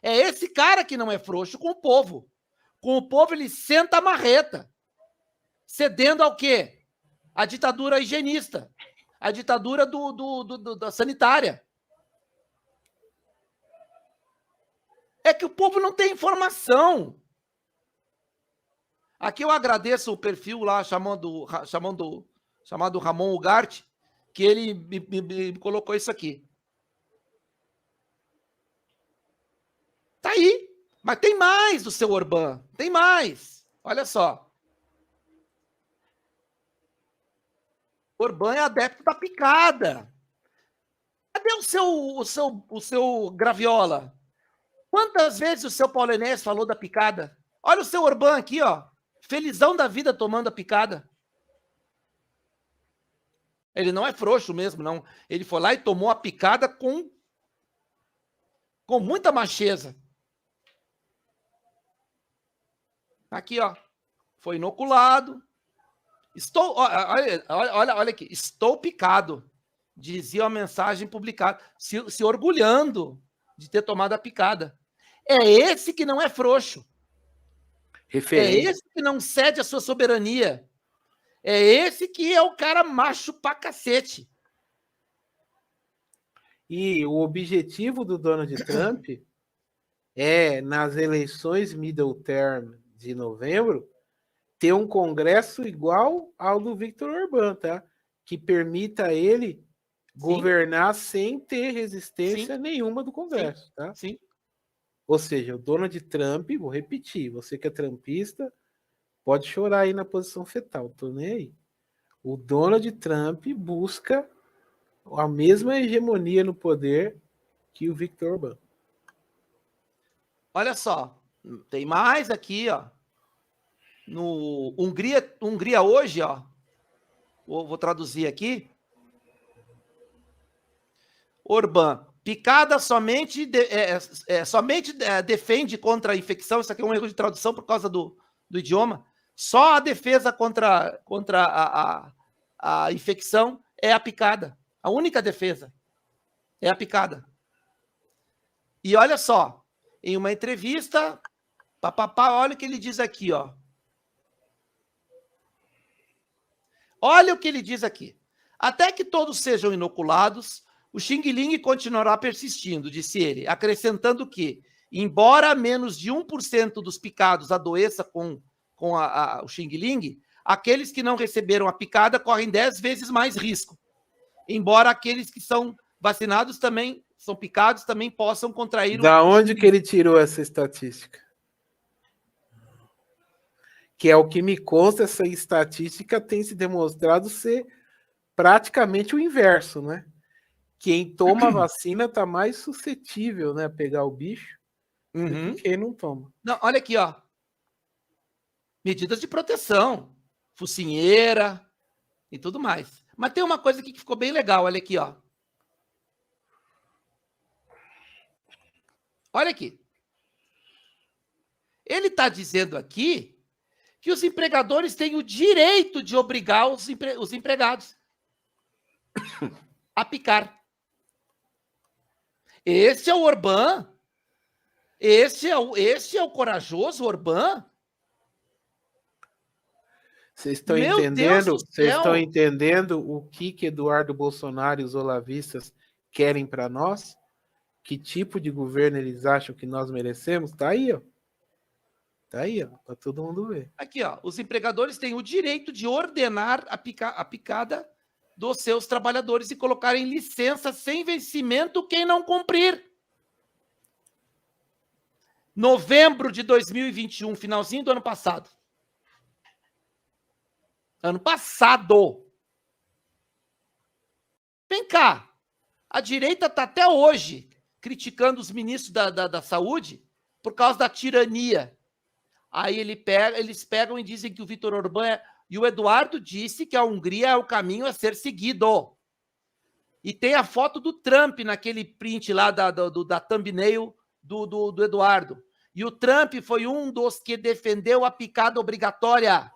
É esse cara que não é frouxo com o povo. Com o povo ele senta a marreta. Cedendo ao quê? A ditadura higienista. A ditadura da sanitária. É que o povo não tem informação. Aqui eu agradeço o perfil lá chamado Ramon Ugarte, que ele me colocou isso aqui. Tá aí. Mas tem mais do seu Orbán. Tem mais. Olha só. Orbán é adepto da picada. Cadê o seu Graviola? Quantas vezes o seu Paulo Enéas falou da picada? Olha o seu Orbán aqui, ó. Felizão da vida tomando a picada. Ele não é frouxo mesmo, não. Ele foi lá e tomou a picada com muita macheza. Aqui, ó. Foi inoculado. Olha aqui. Estou picado. Dizia a mensagem publicada. Se orgulhando de ter tomado a picada. É esse que não é frouxo. Referente. É esse que não cede a sua soberania. É esse que é o cara macho pra cacete. E o objetivo do Donald Trump é, nas eleições middle term de novembro, ter um congresso igual ao do Viktor Orbán, tá? Que permita ele governar sem ter resistência nenhuma do Congresso, tá? Sim. Ou seja, o Donald Trump, vou repetir, você que é trumpista, pode chorar aí na posição fetal, tô nem aí. O Donald Trump busca a mesma hegemonia no poder que o Viktor Orbán. Olha só, tem mais aqui, ó. No Hungria hoje, ó. Vou traduzir aqui. Orbán, picada somente defende contra a infecção. Isso aqui é um erro de tradução por causa do idioma. Só a defesa contra a infecção é a picada. A única defesa é a picada. E olha só, em uma entrevista, olha o que ele diz aqui, ó. Olha o que ele diz aqui. Até que todos sejam inoculados, o Xing Ling continuará persistindo, disse ele, acrescentando que, embora menos de 1% dos picados adoeça com o Xing Ling, aqueles que não receberam a picada correm 10 vezes mais risco. Embora aqueles que são vacinados também, são picados, também possam contrair Da onde que ele tirou essa estatística? Que é o que me consta, essa estatística tem se demonstrado ser praticamente o inverso, né? Quem toma vacina está mais suscetível, né, a pegar o bicho do que quem não toma. Não, olha aqui, ó. Medidas de proteção, focinheira e tudo mais. Mas tem uma coisa aqui que ficou bem legal, olha aqui, ó. Olha aqui. Ele está dizendo aqui que os empregadores têm o direito de obrigar os empregados a picar. Esse é o Orbán? Esse é o corajoso Orbán? Vocês estão entendendo? Vocês estão entendendo o que Eduardo Bolsonaro e os olavistas querem para nós? Que tipo de governo eles acham que nós merecemos? Tá aí, ó. Tá aí, ó, para todo mundo ver. Aqui, ó, os empregadores têm o direito de ordenar a picada dos seus trabalhadores e colocar em licença sem vencimento quem não cumprir. Novembro de 2021, finalzinho do ano passado. Ano passado. Vem cá. A direita está até hoje criticando os ministros da saúde por causa da tirania. Aí eles pegam e dizem que o Viktor Orbán e o Eduardo disse que a Hungria é o caminho a ser seguido. E tem a foto do Trump naquele print lá da thumbnail do Eduardo. E o Trump foi um dos que defendeu a picada obrigatória.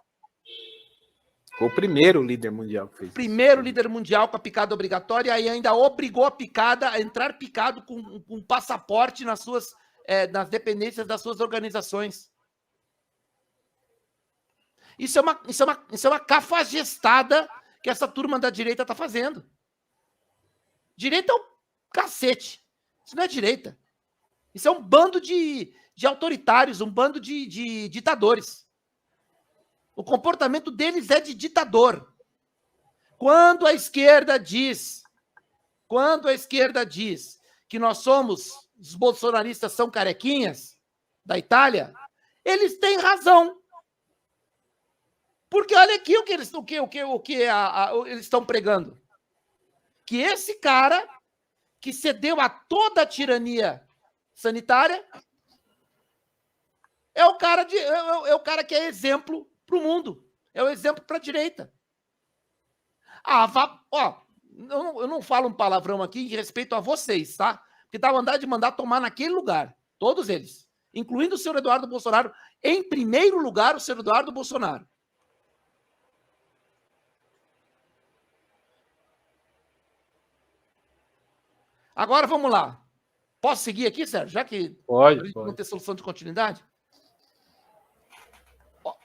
Foi o primeiro líder mundial que fez isso. Primeiro líder mundial com a picada obrigatória e ainda obrigou a picada a entrar picado com um passaporte nas dependências das suas organizações. Isso é uma cafajestada que essa turma da direita está fazendo. Direita é um cacete. Isso não é direita. Isso é um bando de autoritários, um bando de ditadores. O comportamento deles é de ditador. Quando a esquerda diz que os bolsonaristas são carequinhas da Itália, eles têm razão. Porque olha aqui o que eles estão pregando. Que esse cara que cedeu a toda a tirania sanitária é o cara que é exemplo para o mundo. É o exemplo para a direita. Eu não falo um palavrão aqui em respeito a vocês, tá? Porque dá vontade de mandar tomar naquele lugar. Todos eles. Incluindo o senhor Eduardo Bolsonaro. Em primeiro lugar, o senhor Eduardo Bolsonaro. Agora vamos lá. Posso seguir aqui, Sérgio? Já que Pode. Não ter solução de continuidade?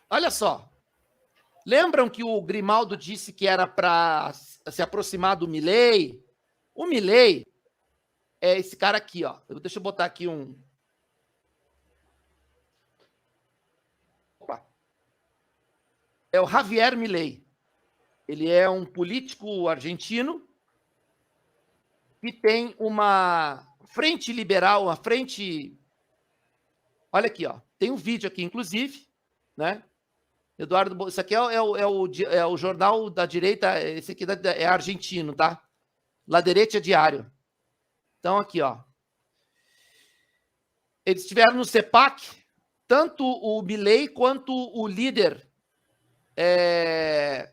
Olha só. Lembram que o Grimaldo disse que era para se aproximar do Milei? O Milei é esse cara aqui, ó. Deixa eu botar aqui um... Opa. É o Javier Milei. Ele é um político argentino que tem uma frente liberal, uma frente... Olha aqui, ó. Tem um vídeo aqui, inclusive, né? Eduardo, isso aqui é o jornal da direita, esse aqui é argentino, tá? La Derecha Diário. Então, aqui, ó. Eles estiveram no CEPAC, tanto o Milei quanto o líder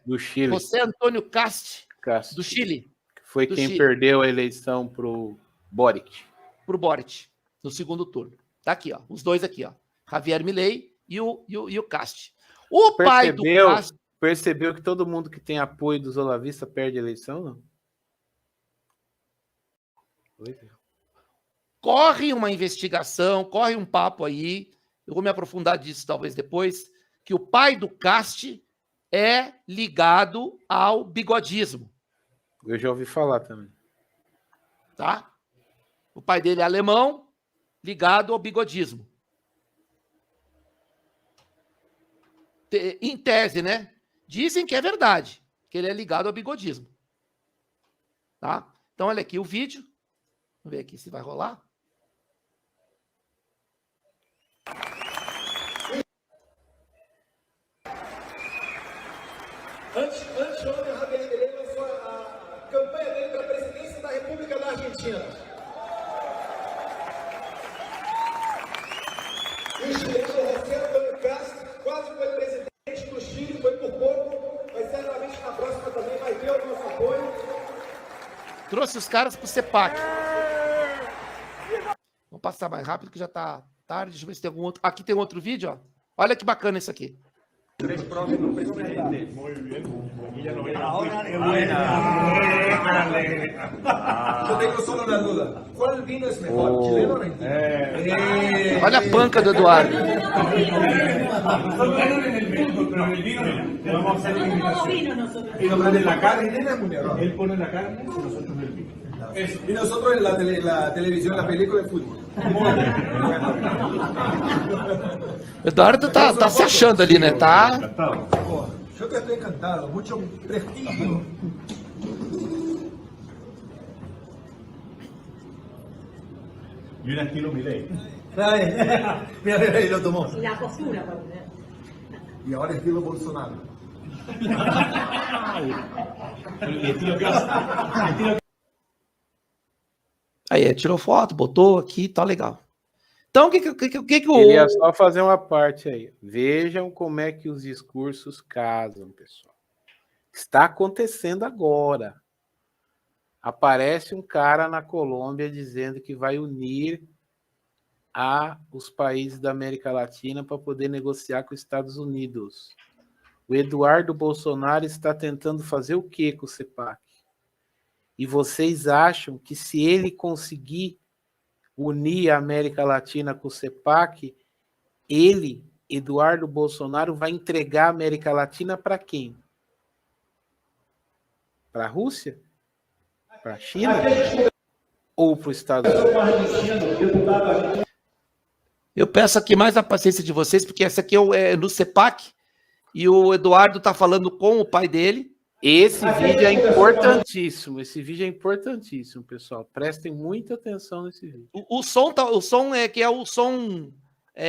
do Chile. José Antônio Cast, do Chile. Foi quem perdeu a eleição pro Boric. Pro Boric, no segundo turno. Tá aqui, ó. Os dois aqui, ó. Javier Milei e o Cast. O pai do Cast... Percebeu que todo mundo que tem apoio dos olavistas perde a eleição, não? Corre uma investigação, corre um papo aí, eu vou me aprofundar disso talvez depois, que o pai do Cast é ligado ao bigodismo. Eu já ouvi falar também. Tá? O pai dele é alemão, ligado ao bigodismo. Em tese, né? Dizem que é verdade, que ele é ligado ao bigodismo. Tá? Então, olha aqui o vídeo. Vamos ver aqui se vai rolar. Anteontem, o Javier Milei lançou a campanha dele para a presidência da República da Argentina. E o chileno José Antônio Cast quase foi presidente do Chile, foi por pouco, mas certamente na próxima também vai ter o nosso apoio. Trouxe os caras para o CEPAC. Vou passar mais rápido que já está tarde. Deixa eu ver se tem algum outro. Aqui tem outro vídeo, ó. Olha que bacana isso aqui. Eu tenho só uma dúvida. Qual vinho é melhor, chileno ou argentino? Olha a panca do Eduardo. Y lo prenden la carne, él pone la carne y nosotros el vino. Y nosotros en la televisión, la película de fútbol. Eduardo tá se achando ali, né? Tá. Yo que estoy encantado, mucho prestigio. Y un estilo Milei. Mira, ahí lo tomó. La postura, Y ahora estilo Bolsonaro. El estilo Cast. Aí, tirou foto, botou aqui, tá legal. Então, o que o... Queria só fazer uma parte aí. Vejam como é que os discursos casam, pessoal. Está acontecendo agora. Aparece um cara na Colômbia dizendo que vai unir os países da América Latina para poder negociar com os Estados Unidos. O Eduardo Bolsonaro está tentando fazer o quê com o CEPAC? E vocês acham que se ele conseguir unir a América Latina com o CEPAC, ele, Eduardo Bolsonaro, vai entregar a América Latina para quem? Para a Rússia? Para a China? Ou para os Estados Unidos? Eu peço aqui mais a paciência de vocês, porque essa aqui é no CEPAC, e o Eduardo está falando com o pai dele. Esse vídeo é importantíssimo. Esse vídeo é importantíssimo, pessoal. Prestem muita atenção nesse vídeo. O som é que é o som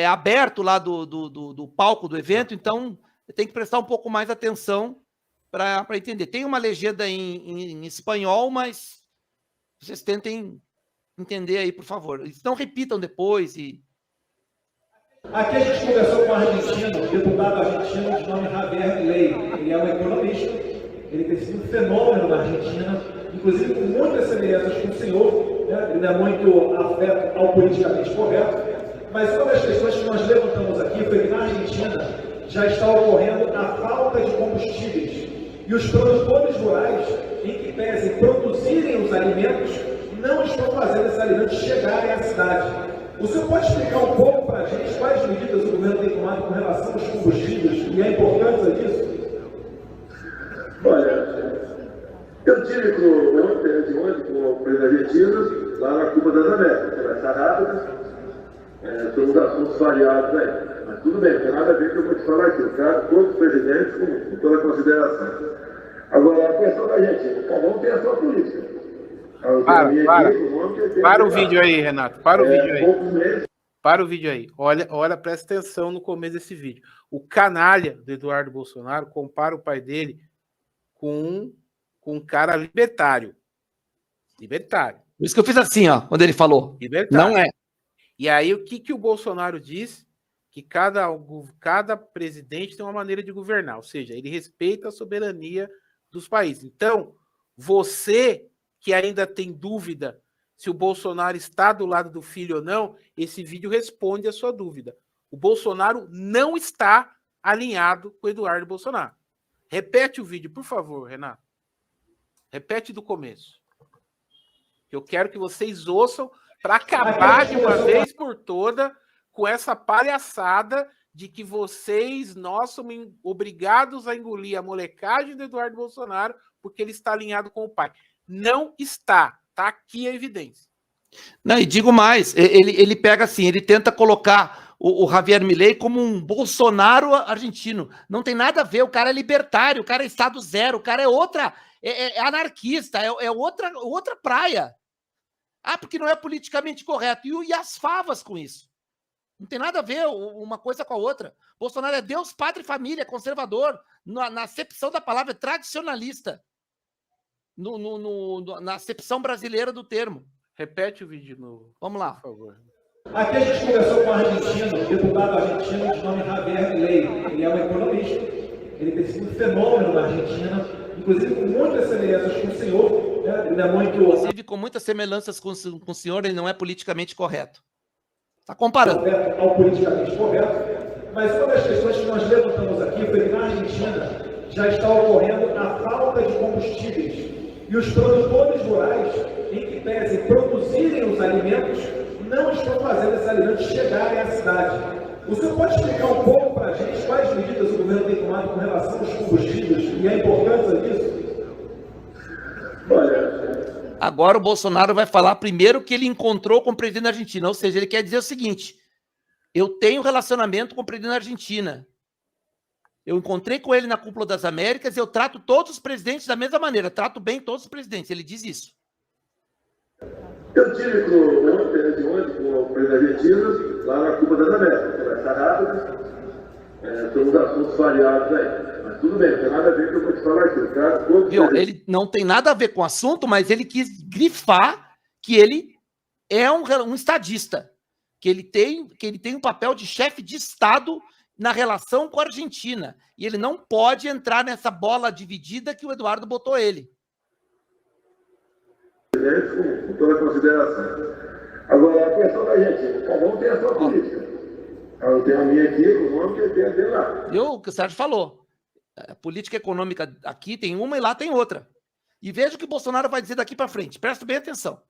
aberto lá do palco do evento, então tem que prestar um pouco mais atenção para entender. Tem uma legenda em espanhol, mas vocês tentem entender aí, por favor. Não repitam depois. Aqui a gente conversou com um argentino, deputado argentino de nome Javier Milei. Ele é um economista, ele tem sido um fenômeno na Argentina, inclusive com muitas semelhanças com o senhor, né? Ele não é muito afeto ao politicamente correto, mas uma das questões que nós levantamos aqui foi que na Argentina já está ocorrendo a falta de combustíveis. E os produtores rurais, em que pesem produzirem os alimentos, não estão fazendo esses alimentos chegarem à cidade. O senhor pode explicar um pouco para a gente quais medidas o governo tem tomado com relação aos combustíveis e a importância disso? Olha, eu tive ontem com o presidente argentino lá na Cuba das Américas, conversa rápida, são uns assuntos variados aí. Mas tudo bem, não tem nada a ver com o que eu vou te falar aqui. Eu quero todos os presidentes com toda a consideração. Agora, a questão da Argentina, cada um tem a sua política. Para o vídeo aí, Renato. Para o vídeo aí. Para o vídeo aí. Olha, presta atenção no começo desse vídeo. O canalha do Eduardo Bolsonaro compara o pai dele com um cara libertário. Libertário. Por isso que eu fiz assim, ó, quando ele falou. Libertário. Não é. E aí, o que o Bolsonaro diz? Que cada presidente tem uma maneira de governar. Ou seja, ele respeita a soberania dos países. Então, você que ainda tem dúvida se o Bolsonaro está do lado do filho ou não, esse vídeo responde a sua dúvida. O Bolsonaro não está alinhado com o Eduardo Bolsonaro. Repete o vídeo, por favor, Renato. Repete do começo. Eu quero que vocês ouçam para acabar de uma vez por toda com essa palhaçada de que nós somos obrigados a engolir a molecagem do Eduardo Bolsonaro porque ele está alinhado com o pai. Não está. Está aqui a evidência. Não, e digo mais, ele pega assim, ele tenta colocar o Javier Milei como um Bolsonaro argentino. Não tem nada a ver, o cara é libertário, o cara é Estado Zero, o cara é anarquista, é outra praia. Ah, porque não é politicamente correto. E as favas com isso? Não tem nada a ver uma coisa com a outra. Bolsonaro é Deus, pátria e família, é conservador, na acepção da palavra, é tradicionalista. Na acepção brasileira do termo. Repete o vídeo de novo. Vamos lá. Por favor. Aqui a gente conversou com um argentino, deputado argentino de nome Javier Milei. Ele é um economista, ele tem sido um fenômeno na Argentina, inclusive com muitas semelhanças com o senhor, né? Ele é muito... Inclusive com muitas semelhanças com o senhor, ele não é politicamente correto. Está comparando. Ao politicamente correto, mas uma das questões que nós levantamos aqui foi que na Argentina já está ocorrendo a falta de combustíveis. E os produtores rurais, em que pesem produzirem os alimentos, não estão fazendo esses alimentos chegarem à cidade. O senhor pode explicar um pouco para a gente quais medidas o governo tem tomado com relação aos combustíveis e a importância disso? Olha, agora o Bolsonaro vai falar primeiro que ele encontrou com o presidente da Argentina, ou seja, ele quer dizer o seguinte: eu tenho relacionamento com o presidente da Argentina. Eu encontrei com ele na Cúpula das Américas e eu trato todos os presidentes da mesma maneira. Trato bem todos os presidentes. Ele diz isso. eu tive ontem com o presidente argentino lá na Cuba das Américas, conversa rápida, são uns assuntos variados aí. Mas tudo bem, não tem nada a ver com o que eu vou te falar aqui. Cara, viu? Ele não tem nada a ver com o assunto, mas ele quis grifar que ele é um estadista, que ele tem um papel de chefe de Estado na relação com a Argentina. E ele não pode entrar nessa bola dividida que o Eduardo botou ele. presidente, com toda a consideração. Agora, a questão da Argentina, cada um tem a sua política. Eu tenho a minha aqui, econômica, e tenho a dele lá. E o que o Sérgio falou. A política econômica aqui tem uma e lá tem outra. E veja o que o Bolsonaro vai dizer daqui para frente. Presta bem atenção.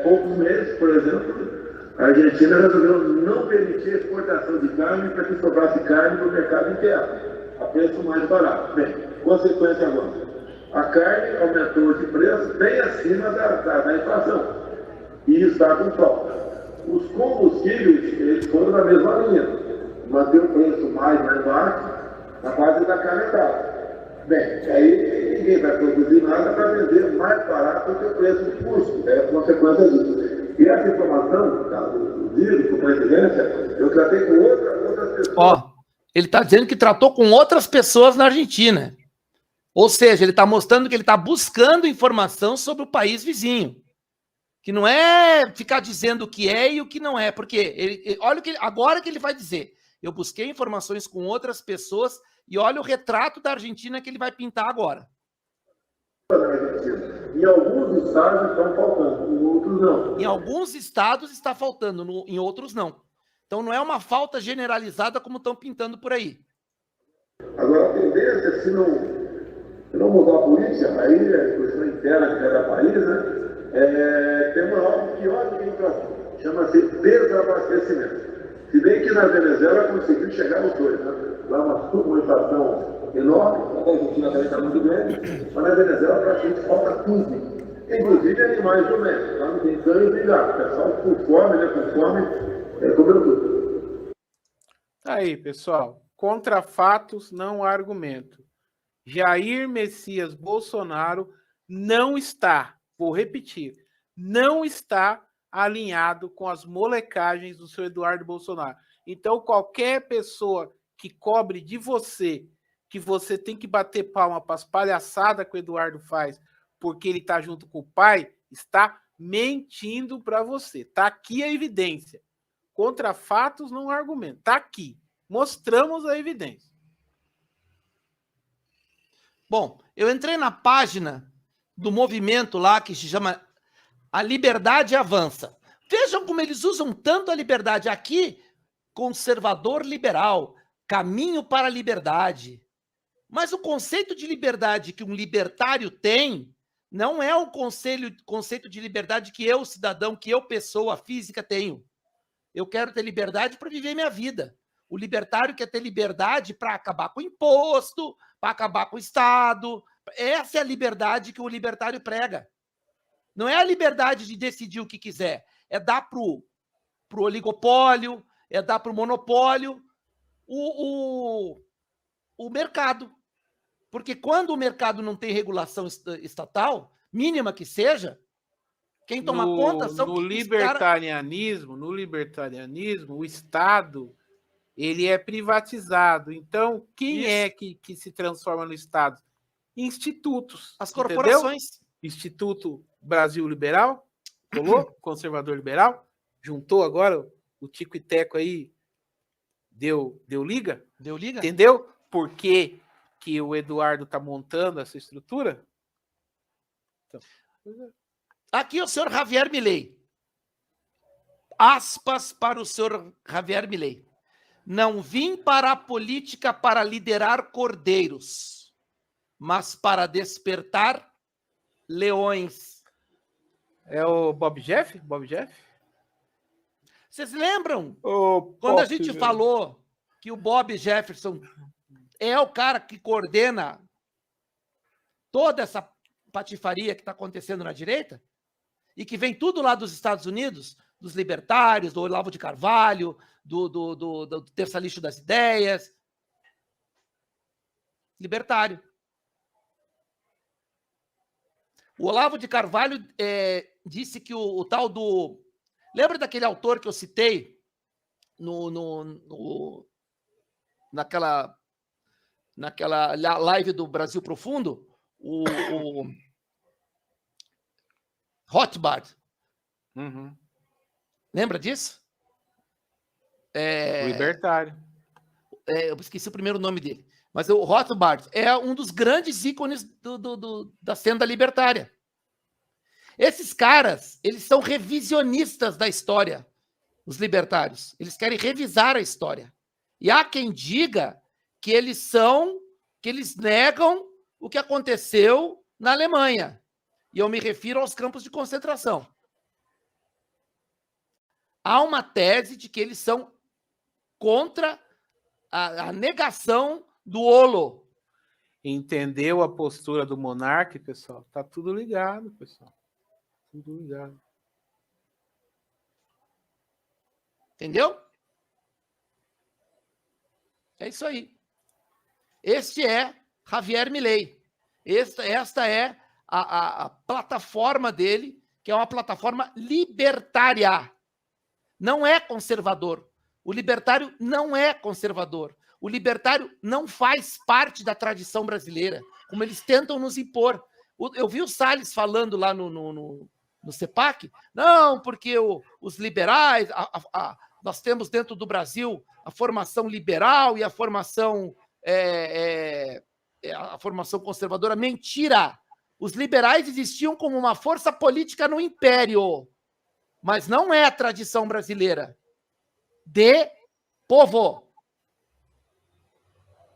Poucos meses, por exemplo, a Argentina resolveu não permitir a exportação de carne para que sobrasse carne no mercado interno, a preço mais barato. Bem, consequência agora. A carne aumentou de preço bem acima da inflação. E está com falta. Os combustíveis, eles foram na mesma linha. Manter o preço mais baixo na base da carne cara. Bem, aí ninguém vai produzir nada para vender mais barato do que o preço de custo. É a consequência disso. E essa informação, do vídeo, com presidência, eu tratei com outras pessoas. Ó, ele está dizendo que tratou com outras pessoas na Argentina. Ou seja, ele está mostrando que ele está buscando informação sobre o país vizinho. Que não é ficar dizendo o que é e o que não é. Porque olha agora que ele vai dizer. Eu busquei informações com outras pessoas e olha o retrato da Argentina que ele vai pintar agora. Em alguns estados estão faltando, em outros não. Em alguns estados está faltando, em outros não. Então não é uma falta generalizada como estão pintando por aí. Agora a tendência, se não mudar a política, aí a questão interna de cada país, né? Tem algo pior do que a inflação. Chama-se desabastecimento. Se bem que na Venezuela conseguiu chegar aos dois, né? Lá uma inflação enorme, a Argentina também está muito grande, mas na Venezuela praticamente falta tudo. Inclusive animais domésticos. Lá não tem cães nem gato. O pessoal com fome, né? Com fome, comeu tudo. Aí, pessoal. Contra fatos, não há argumento. Jair Messias Bolsonaro não está, vou repetir, não está alinhado com as molecagens do seu Eduardo Bolsonaro. Então, qualquer pessoa que cobre de você, que você tem que bater palma para as palhaçadas que o Eduardo faz, porque ele está junto com o pai, está mentindo para você. Está aqui a evidência. Contra fatos, não há argumento. Está aqui. Mostramos a evidência. Bom, eu entrei na página do movimento lá que se chama A Liberdade Avança. Vejam como eles usam tanto a liberdade aqui, conservador liberal, caminho para a liberdade. Mas o conceito de liberdade que um libertário tem não é o conceito de liberdade que eu, cidadão, que eu, pessoa física, tenho. Eu quero ter liberdade para viver minha vida. O libertário quer ter liberdade para acabar com o imposto, para acabar com o Estado. Essa é a liberdade que o libertário prega. Não é a liberdade de decidir o que quiser. É dar para o oligopólio, é dar para o monopólio o mercado. Porque quando o mercado não tem regulação estatal, mínima que seja, quem toma conta são... No libertarianismo, o Estado... ele é privatizado. Então, quem é que se transforma no Estado? Institutos. As corporações. Entendeu? Instituto Brasil Liberal, colou? Conservador Liberal, juntou agora o Tico e Teco aí, deu liga? Deu liga? Entendeu? Por que o Eduardo está montando essa estrutura? Então, aqui o senhor Javier Milei. Aspas para o senhor Javier Milei. Não vim para a política para liderar cordeiros, mas para despertar leões. É o Bob Jeff? Bob Jeff? Vocês lembram? Quando a gente falou que o Bob Jefferson é o cara que coordena toda essa patifaria que está acontecendo na direita? E que vem tudo lá dos Estados Unidos, dos libertários, do Olavo de Carvalho, do Terça Lixo das Ideias. Libertário. O Olavo de Carvalho disse que o tal do... Lembra daquele autor que eu citei naquela live do Brasil Profundo? O Rothbard. Uhum. Lembra disso? Libertário. Eu esqueci o primeiro nome dele. Mas o Rothbard é um dos grandes ícones da cena libertária. Esses caras, eles são revisionistas da história, os libertários. Eles querem revisar a história. E há quem diga que eles negam o que aconteceu na Alemanha. E eu me refiro aos campos de concentração. Há uma tese de que eles são contra a negação do holo. Entendeu a postura do monarca, pessoal? Tá tudo ligado, pessoal. Tudo ligado. Entendeu? É isso aí. Este é Javier Milei. Esta é a plataforma dele, que é uma plataforma libertária. Não é conservador. O libertário não é conservador. O libertário não faz parte da tradição brasileira, como eles tentam nos impor. Eu vi o Salles falando lá no CEPAC, não, porque os liberais, nós temos dentro do Brasil a formação liberal e a formação conservadora. Mentira! Os liberais existiam como uma força política no Império, mas não é a tradição brasileira de povo.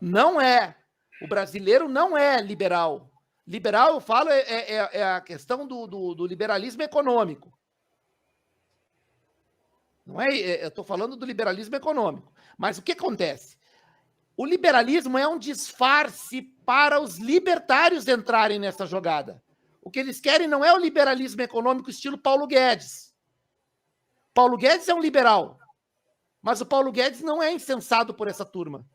Não é. O brasileiro não é liberal. Liberal, eu falo, é a questão do liberalismo econômico. Não é? Eu estou falando do liberalismo econômico. Mas o que acontece? O liberalismo é um disfarce para os libertários entrarem nessa jogada. O que eles querem não é o liberalismo econômico estilo Paulo Guedes. Paulo Guedes é um liberal, mas o Paulo Guedes não é incensado por essa turma.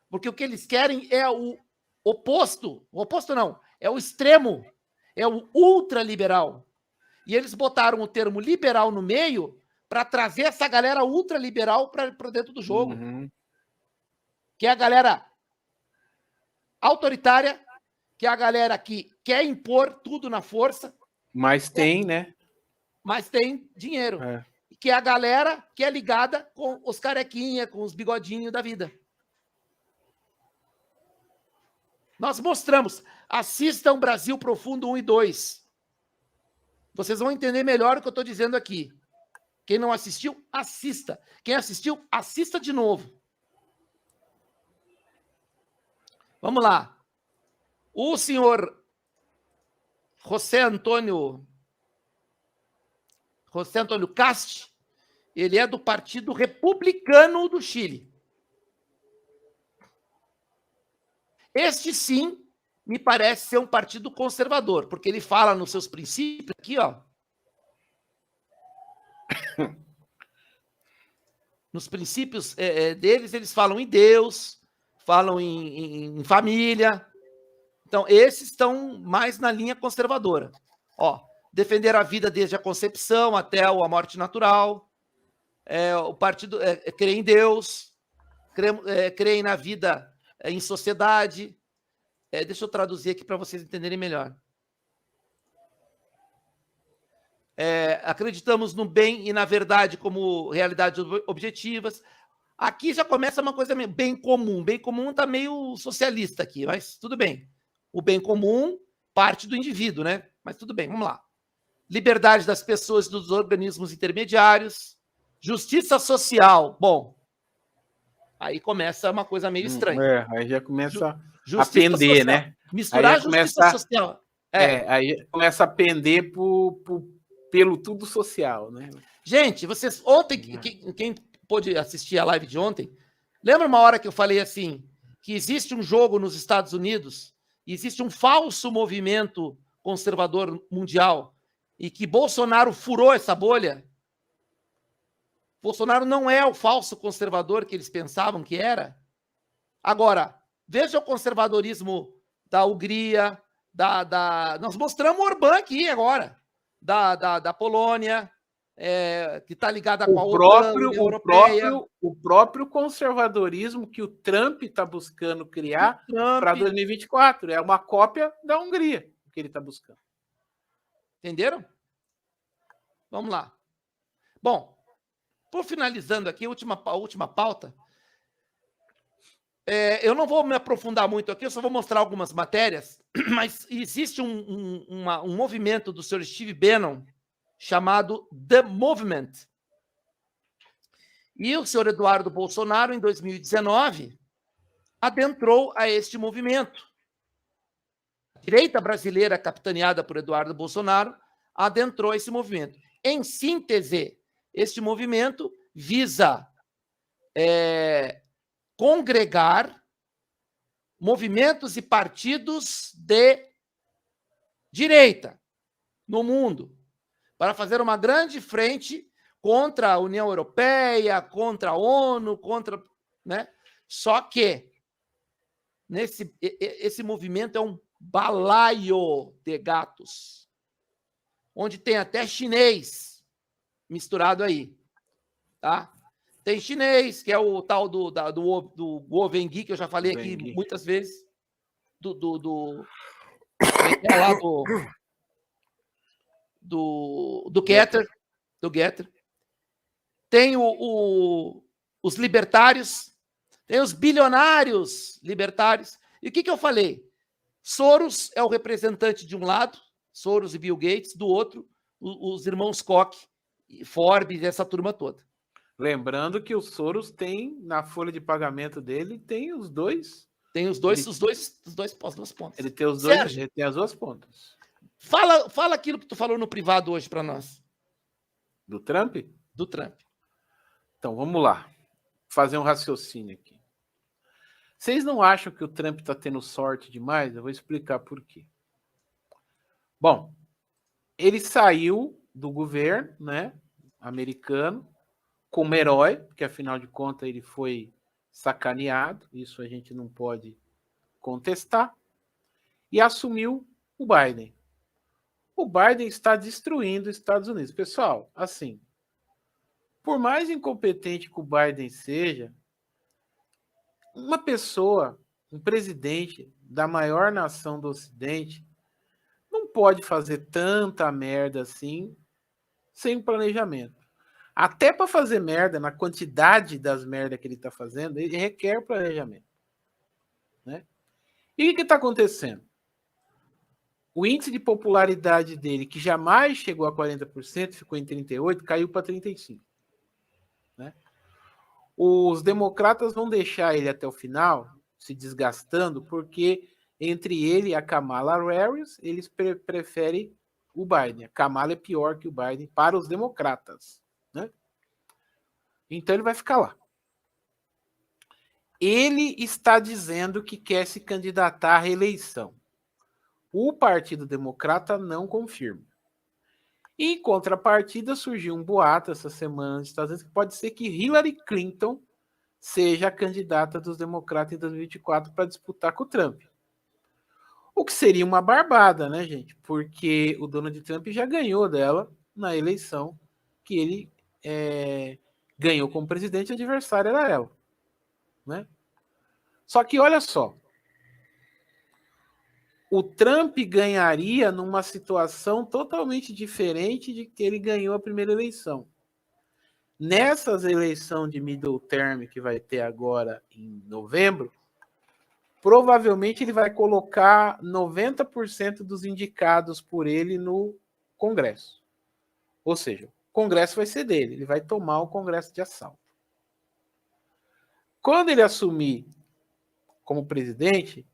Porque o que eles querem é o oposto. O oposto não, é o extremo. É o ultraliberal. E eles botaram o termo liberal no meio para trazer essa galera ultraliberal para dentro do jogo. Uhum. Que é a galera autoritária, que é a galera que quer impor tudo na força. Mas tem, né? Mas tem dinheiro. É. Que é a galera que é ligada com os carequinha, com os bigodinhos da vida. Nós mostramos. Assistam Brasil Profundo 1 e 2. Vocês vão entender melhor o que eu estou dizendo aqui. Quem não assistiu, assista. Quem assistiu, assista de novo. Vamos lá. O senhor José Antônio Cast, ele é do Partido Republicano do Chile. Este, sim, me parece ser um partido conservador, porque ele fala nos seus princípios aqui, ó. Nos princípios deles, eles falam em Deus, falam em família. Então, esses estão mais na linha conservadora. Ó, defender a vida desde a concepção até a morte natural. O partido crê em Deus, crê na vida em sociedade. Deixa eu traduzir aqui para vocês entenderem melhor. Acreditamos no bem e na verdade como realidades objetivas. Aqui já começa uma coisa meio bem comum. Bem comum está meio socialista aqui, mas tudo bem. O bem comum parte do indivíduo, né? Mas tudo bem, vamos lá. Liberdade das pessoas e dos organismos intermediários. Justiça social. Bom, aí começa uma coisa meio estranha. Aí já começa a Justiça pender, social. né? Misturar aí justiça social. Aí começa a pender pelo tudo social, né? Gente, vocês ontem, quem pôde assistir a live de ontem, lembra uma hora que eu falei assim, que existe um jogo nos Estados Unidos, existe um falso movimento conservador mundial, e que Bolsonaro furou essa bolha? Bolsonaro não é o falso conservador que eles pensavam que era. Agora, veja o conservadorismo da Hungria, nós mostramos o Orbán aqui agora, da Polônia, que está ligada com a OTAN, europeia. O próprio conservadorismo que o Trump está buscando criar para 2024. É uma cópia da Hungria que ele está buscando. Entenderam? Vamos lá. Bom, por finalizando aqui, a última pauta. Eu não vou me aprofundar muito aqui, eu só vou mostrar algumas matérias, mas existe um movimento do Sr. Steve Bannon chamado The Movement. E o senhor Eduardo Bolsonaro, em 2019, adentrou a este movimento. A direita brasileira, capitaneada por Eduardo Bolsonaro, adentrou esse movimento. Em síntese, este movimento visa congregar movimentos e partidos de direita no mundo para fazer uma grande frente contra a União Europeia, contra a ONU, contra, né? Só que esse movimento é um balaio de gatos, onde tem até chinês misturado aí, tá? Tem chinês, que é o tal do Guo Wengui, que eu já falei aqui muitas vezes, do Getter, do Getter. Tem os libertários, tem os bilionários libertários. E o que eu falei? Soros é o representante de um lado, Soros e Bill Gates, do outro, os irmãos Koch, Forbes, essa turma toda. Lembrando que o Soros tem, na folha de pagamento dele, tem os dois. Tem as duas pontas. Ele tem os dois, Sérgio, ele tem as duas pontas. Fala aquilo que tu falou no privado hoje para nós. Do Trump? Do Trump. Então, vamos lá. Fazer um raciocínio aqui. Vocês não acham que o Trump está tendo sorte demais? Eu vou explicar por quê. Bom, ele saiu do governo, né, americano, como herói, porque afinal de contas ele foi sacaneado, isso a gente não pode contestar, e assumiu o Biden. O Biden está destruindo os Estados Unidos. Pessoal, assim, por mais incompetente que o Biden seja, uma pessoa, um presidente da maior nação do Ocidente, não pode fazer tanta merda assim sem planejamento. Até para fazer merda, na quantidade das merdas que ele está fazendo, ele requer planejamento. Né? E o que está acontecendo? O índice de popularidade dele, que jamais chegou a 40%, ficou em 38%, caiu para 35%. Né? Os democratas vão deixar ele até o final, se desgastando, porque entre ele e a Kamala Harris, eles preferem o Biden. A Kamala é pior que o Biden para os democratas. Né? Então ele vai ficar lá. Ele está dizendo que quer se candidatar à reeleição. O Partido Democrata não confirma. E, em contrapartida, surgiu um boato essa semana nos Estados Unidos que pode ser que Hillary Clinton seja a candidata dos democratas em 2024 para disputar com o Trump. O que seria uma barbada, né, gente? Porque o Donald Trump já ganhou dela na eleição que ele ganhou como presidente, o adversário era ela. Né? Só que, olha só, o Trump ganharia numa situação totalmente diferente de que ele ganhou a primeira eleição. Nessas eleições de middle term que vai ter agora em novembro, provavelmente ele vai colocar 90% dos indicados por ele no Congresso. Ou seja, o Congresso vai ser dele, ele vai tomar o Congresso de assalto. Quando ele assumir como presidente,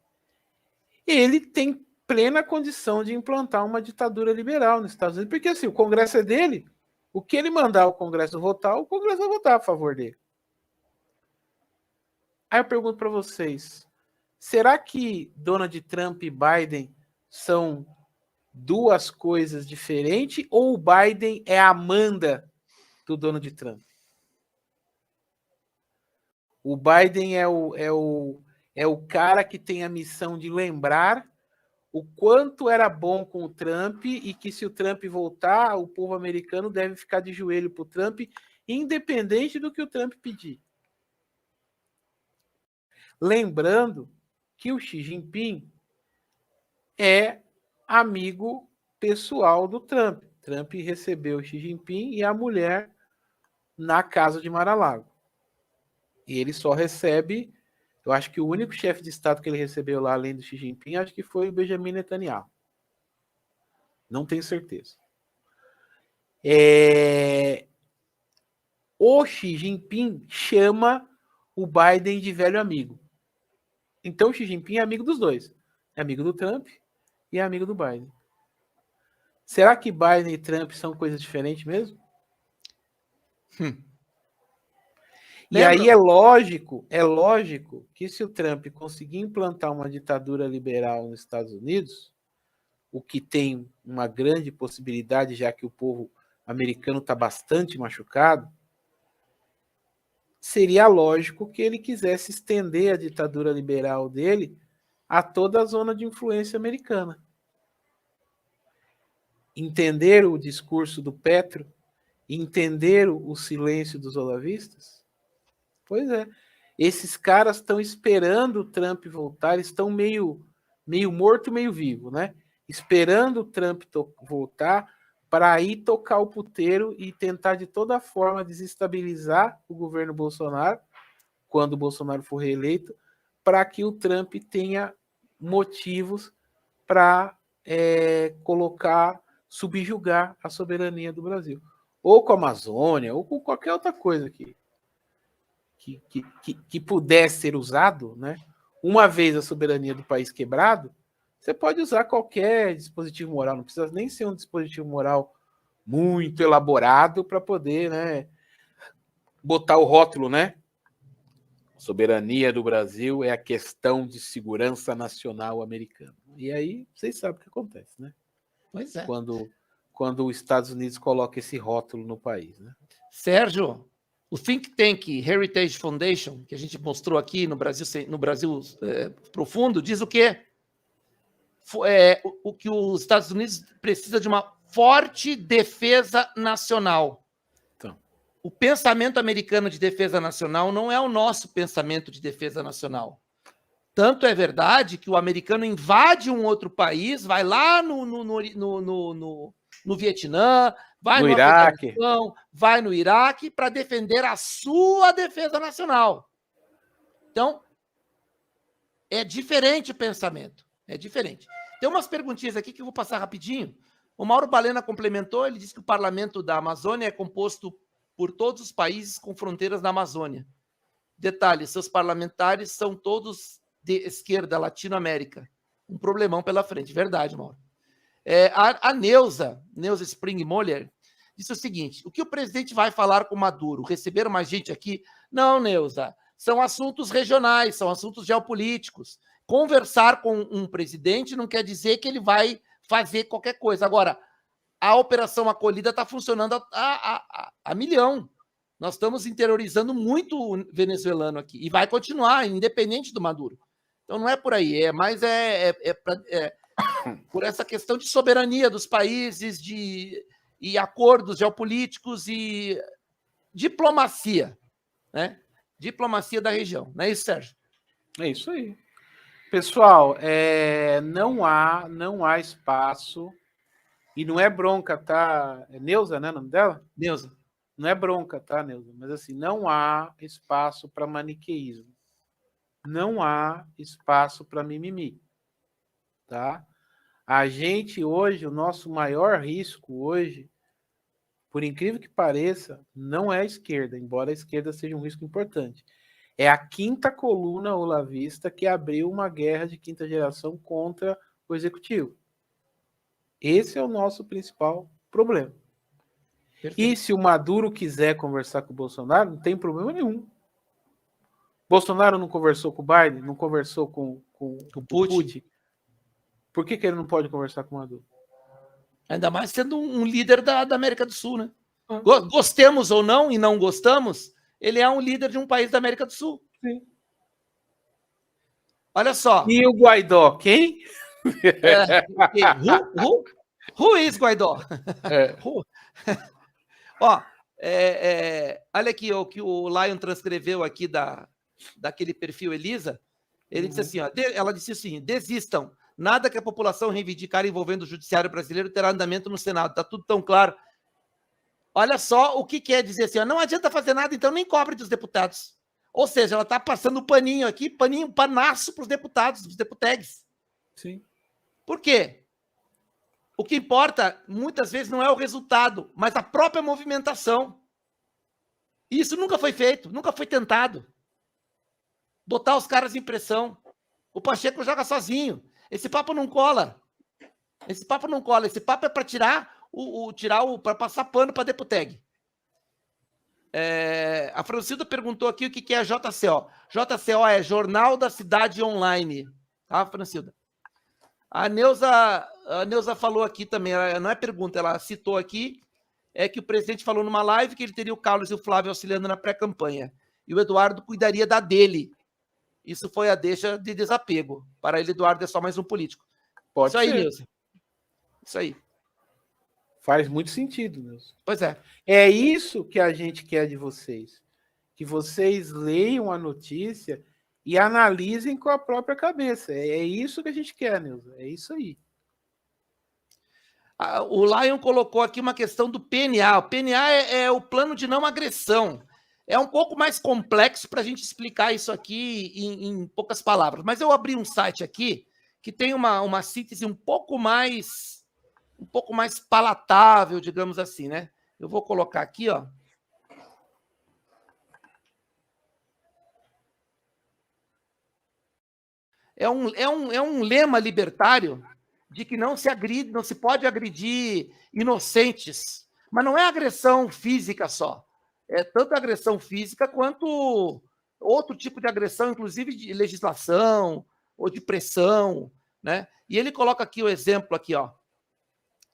ele tem plena condição de implantar uma ditadura liberal nos Estados Unidos, porque assim, o Congresso é dele, o que ele mandar o Congresso votar, o Congresso vai votar a favor dele. Aí eu pergunto para vocês, será que Donald Trump e Biden são duas coisas diferentes, ou o Biden é a Amanda do Donald Trump? O Biden é o cara que tem a missão de lembrar o quanto era bom com o Trump e que se o Trump voltar, o povo americano deve ficar de joelho para o Trump, independente do que o Trump pedir. Lembrando que o Xi Jinping é amigo pessoal do Trump. Trump recebeu o Xi Jinping e a mulher na casa de Mar-a-Lago. E ele só recebe Eu acho que o único chefe de Estado que ele recebeu lá, além do Xi Jinping, acho que foi o Benjamin Netanyahu. Não tenho certeza. O Xi Jinping chama o Biden de velho amigo. Então o Xi Jinping é amigo dos dois. É amigo do Trump e é amigo do Biden. Será que Biden e Trump são coisas diferentes mesmo? E aí é lógico que se o Trump conseguir implantar uma ditadura liberal nos Estados Unidos, o que tem uma grande possibilidade, já que o povo americano está bastante machucado, seria lógico que ele quisesse estender a ditadura liberal dele a toda a zona de influência americana. Entender o discurso do Petro, entender o silêncio dos olavistas? Pois é. Esses caras estão esperando o Trump voltar, estão meio morto, meio vivo, né? Esperando o Trump voltar para aí tocar o puteiro e tentar de toda forma desestabilizar o governo Bolsonaro, quando o Bolsonaro for reeleito, para que o Trump tenha motivos para subjugar a soberania do Brasil. Ou com a Amazônia, ou com qualquer outra coisa que pudesse ser usado, né? Uma vez a soberania do país quebrado, você pode usar qualquer dispositivo moral, não precisa nem ser um dispositivo moral muito elaborado para poder, né, botar o rótulo, né? Soberania do Brasil é a questão de segurança nacional americana. E aí, vocês sabem o que acontece, né? Pois é. Quando os Estados Unidos colocam esse rótulo no país, né? Sérgio, o think tank Heritage Foundation, que a gente mostrou aqui no Brasil Profundo, diz o quê? O que os Estados Unidos precisa de uma forte defesa nacional. Então. O pensamento americano de defesa nacional não é o nosso pensamento de defesa nacional. Tanto é verdade que o americano invade um outro país, vai lá no Vietnã, vai no Iraque, vai no Iraque para defender a sua defesa nacional. Então, é diferente o pensamento. É diferente. Tem umas perguntinhas aqui que eu vou passar rapidinho. O Mauro Balena complementou, ele disse que o parlamento da Amazônia é composto por todos os países com fronteiras na Amazônia. Detalhe, seus parlamentares são todos de esquerda, Latinoamérica. Um problemão pela frente. Verdade, Mauro. A Neuza Springmoller, disse o seguinte: o que o presidente vai falar com Maduro? Receber mais gente aqui? Não, Neuza. São assuntos regionais, são assuntos geopolíticos. Conversar com um presidente não quer dizer que ele vai fazer qualquer coisa. Agora, a Operação Acolhida está funcionando a milhão. Nós estamos interiorizando muito o venezuelano aqui. E vai continuar, independente do Maduro. Então não é por aí, por essa questão de soberania dos países, e acordos geopolíticos e diplomacia, né? Diplomacia da região. Não é isso, Sérgio? É isso aí. Pessoal, não há espaço, e não é bronca, tá? É Neuza, né, o nome dela? Neuza. Não é bronca, tá, Neuza? Mas assim, não há espaço para maniqueísmo. Não há espaço para mimimi, tá? A gente hoje, o nosso maior risco hoje, por incrível que pareça, não é a esquerda, embora a esquerda seja um risco importante. É a quinta coluna olavista que abriu uma guerra de quinta geração contra o executivo. Esse é o nosso principal problema. Perfeito. E se o Maduro quiser conversar com o Bolsonaro, não tem problema nenhum. Bolsonaro não conversou com o Biden, não conversou com o Putin. Por que ele não pode conversar com o Maduro? Ainda mais sendo um líder da América do Sul, né? Gostemos ou não, e não gostamos, ele é um líder de um país da América do Sul. Sim. Olha só. E o Guaidó, quem? Who is Guaidó? Ó, olha aqui o que o Lion transcreveu aqui daquele perfil Elisa. Ele disse assim, ela disse assim: desistam. Nada que a população reivindicar envolvendo o judiciário brasileiro terá andamento no Senado. Está tudo tão claro. Olha só o que quer dizer assim: não adianta fazer nada, então nem cobre dos deputados. Ou seja, ela está passando o paninho aqui, panaço para os deputados, os deputegues. Sim. Por quê? O que importa, muitas vezes, não é o resultado, mas a própria movimentação. E isso nunca foi feito, nunca foi tentado. Botar os caras em pressão. O Pacheco joga sozinho. Esse papo não cola. Esse papo não cola. Esse papo é para para passar pano para deputeg. A Francilda perguntou aqui o que é JCO. JCO é Jornal da Cidade Online. Tá, Francilda? A Neuza falou aqui também, não é pergunta, ela citou aqui, que o presidente falou numa live que ele teria o Carlos e o Flávio auxiliando na pré-campanha. E o Eduardo cuidaria da dele. Isso foi a deixa de desapego. Para ele, Eduardo é só mais um político. Pode Isso ser. aí, Neuza. Isso aí. Faz muito sentido, Neuza. Pois é. É isso que a gente quer de vocês. Que vocês leiam a notícia e analisem com a própria cabeça. É isso que a gente quer, Neuza. É isso aí. O Lion colocou aqui uma questão do PNA. O PNA é o plano de não agressão. É um pouco mais complexo para a gente explicar isso aqui em poucas palavras. Mas eu abri um site aqui que tem uma síntese um pouco mais palatável, digamos assim, né? Eu vou colocar aqui, ó. É um lema libertário de que não se pode agredir inocentes. Mas não é agressão física só. É tanto agressão física quanto outro tipo de agressão, inclusive de legislação ou de pressão, né? E ele coloca aqui o exemplo aqui, ó.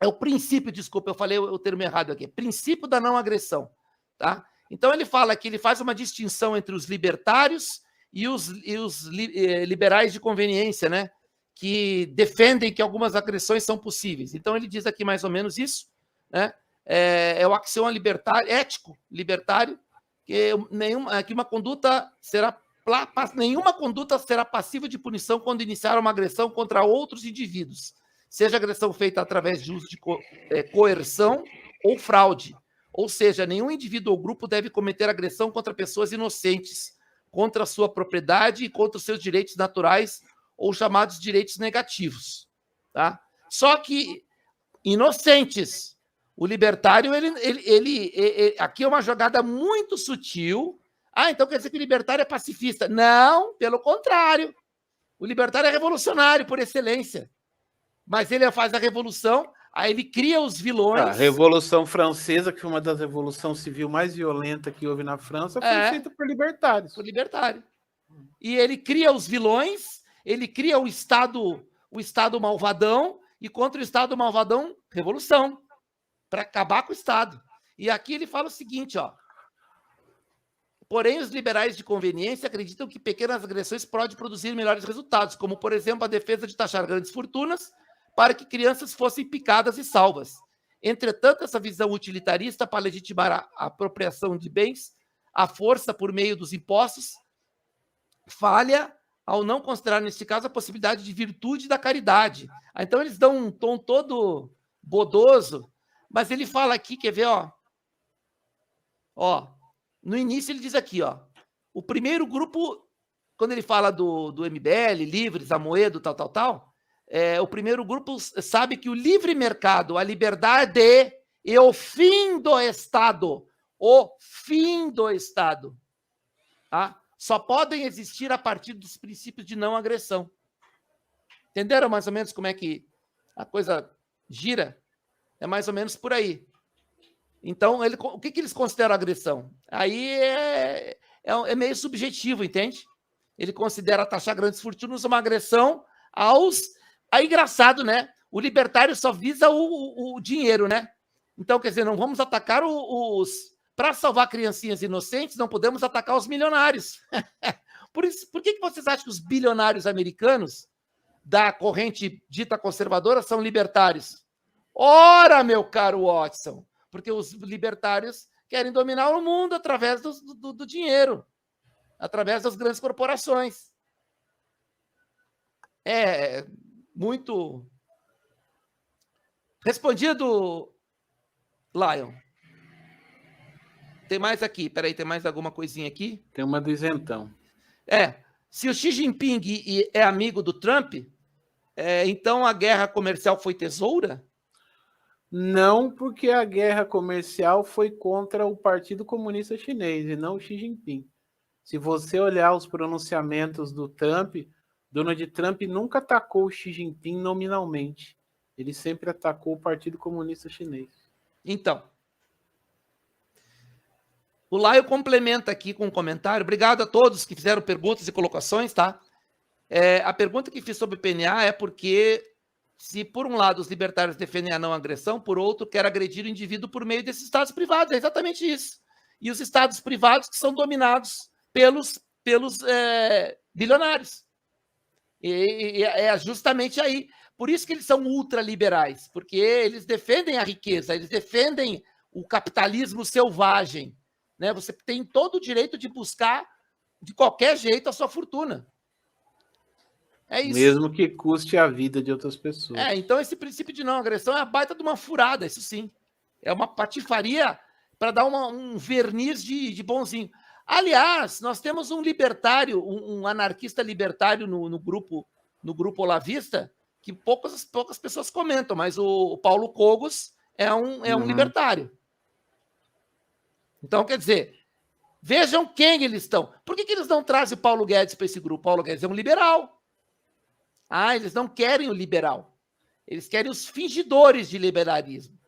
É o princípio, desculpa, eu falei o termo errado aqui. Princípio da não agressão, tá? Então ele fala que ele faz uma distinção entre os libertários e os liberais de conveniência, né? Que defendem que algumas agressões são possíveis. Então ele diz aqui mais ou menos isso, né? É o axioma libertário, ético libertário, que nenhuma conduta será passível de punição quando iniciar uma agressão contra outros indivíduos, seja agressão feita através de uso de coerção ou fraude. Ou seja, nenhum indivíduo ou grupo deve cometer agressão contra pessoas inocentes, contra a sua propriedade e contra os seus direitos naturais ou chamados direitos negativos. Tá? Só que inocentes. O libertário, aqui é uma jogada muito sutil. Então quer dizer que o libertário é pacifista. Não, pelo contrário. O libertário é revolucionário por excelência. Mas ele faz a revolução, aí ele cria os vilões. A Revolução Francesa, que foi uma das revoluções civil mais violentas que houve na França, foi feita por libertários. Por libertário. E ele cria os vilões, ele cria o Estado malvadão, e contra o Estado malvadão, revolução. Para acabar com o Estado. E aqui ele fala o seguinte, ó. Porém, os liberais de conveniência acreditam que pequenas agressões podem produzir melhores resultados, como, por exemplo, a defesa de taxar grandes fortunas para que crianças fossem picadas e salvas. Entretanto, essa visão utilitarista para legitimar a apropriação de bens, a força por meio dos impostos, falha ao não considerar, neste caso, a possibilidade de virtude da caridade. Então, eles dão um tom todo bodoso. Mas ele fala aqui, quer ver, ó? Ó, no início ele diz aqui, ó. O primeiro grupo, quando ele fala do MBL, Livres, Amoedo, tal, o primeiro grupo sabe que o livre mercado, a liberdade e o fim do Estado, tá? Só podem existir a partir dos princípios de não agressão. Entenderam mais ou menos como é que a coisa gira? É mais ou menos por aí. Então, o que eles consideram agressão? Aí é meio subjetivo, entende? Ele considera taxar grandes fortunas uma agressão aos... Aí, engraçado, né? O libertário só visa o dinheiro, né? Então, quer dizer, não vamos atacar os... Para salvar criancinhas inocentes, não podemos atacar os milionários. Por que vocês acham que os bilionários americanos da corrente dita conservadora são libertários? Ora, meu caro Watson, porque os libertários querem dominar o mundo através do dinheiro, através das grandes corporações. É muito... Respondido, Lion. Tem mais aqui, peraí, tem mais alguma coisinha aqui? Tem uma do isentão. Se o Xi Jinping é amigo do Trump, então a guerra comercial foi tesoura? Não, porque a guerra comercial foi contra o Partido Comunista Chinês e não o Xi Jinping. Se você olhar os pronunciamentos do Trump, Donald Trump nunca atacou o Xi Jinping nominalmente. Ele sempre atacou o Partido Comunista Chinês. Então, o Laio complementa aqui com um comentário. Obrigado a todos que fizeram perguntas e colocações, tá? A pergunta que fiz sobre o PNA é porque, se por um lado os libertários defendem a não agressão, por outro quer agredir o indivíduo por meio desses estados privados. É exatamente isso. E os estados privados que são dominados pelos bilionários. E é justamente aí. Por isso que eles são ultraliberais, porque eles defendem a riqueza, eles defendem o capitalismo selvagem. Né? Você tem todo o direito de buscar, de qualquer jeito, a sua fortuna. É isso. Mesmo que custe a vida de outras pessoas. Então esse princípio de não agressão é a baita de uma furada, isso sim. É uma patifaria para dar um verniz de bonzinho. Aliás, nós temos um libertário, um anarquista libertário no grupo olavista, que poucas pessoas comentam, mas o Paulo Cogos é um libertário. Então, quer dizer, vejam quem eles estão. Por que eles não trazem o Paulo Guedes para esse grupo? Paulo Guedes é um liberal. Eles não querem o liberal. Eles querem os fingidores de liberalismo.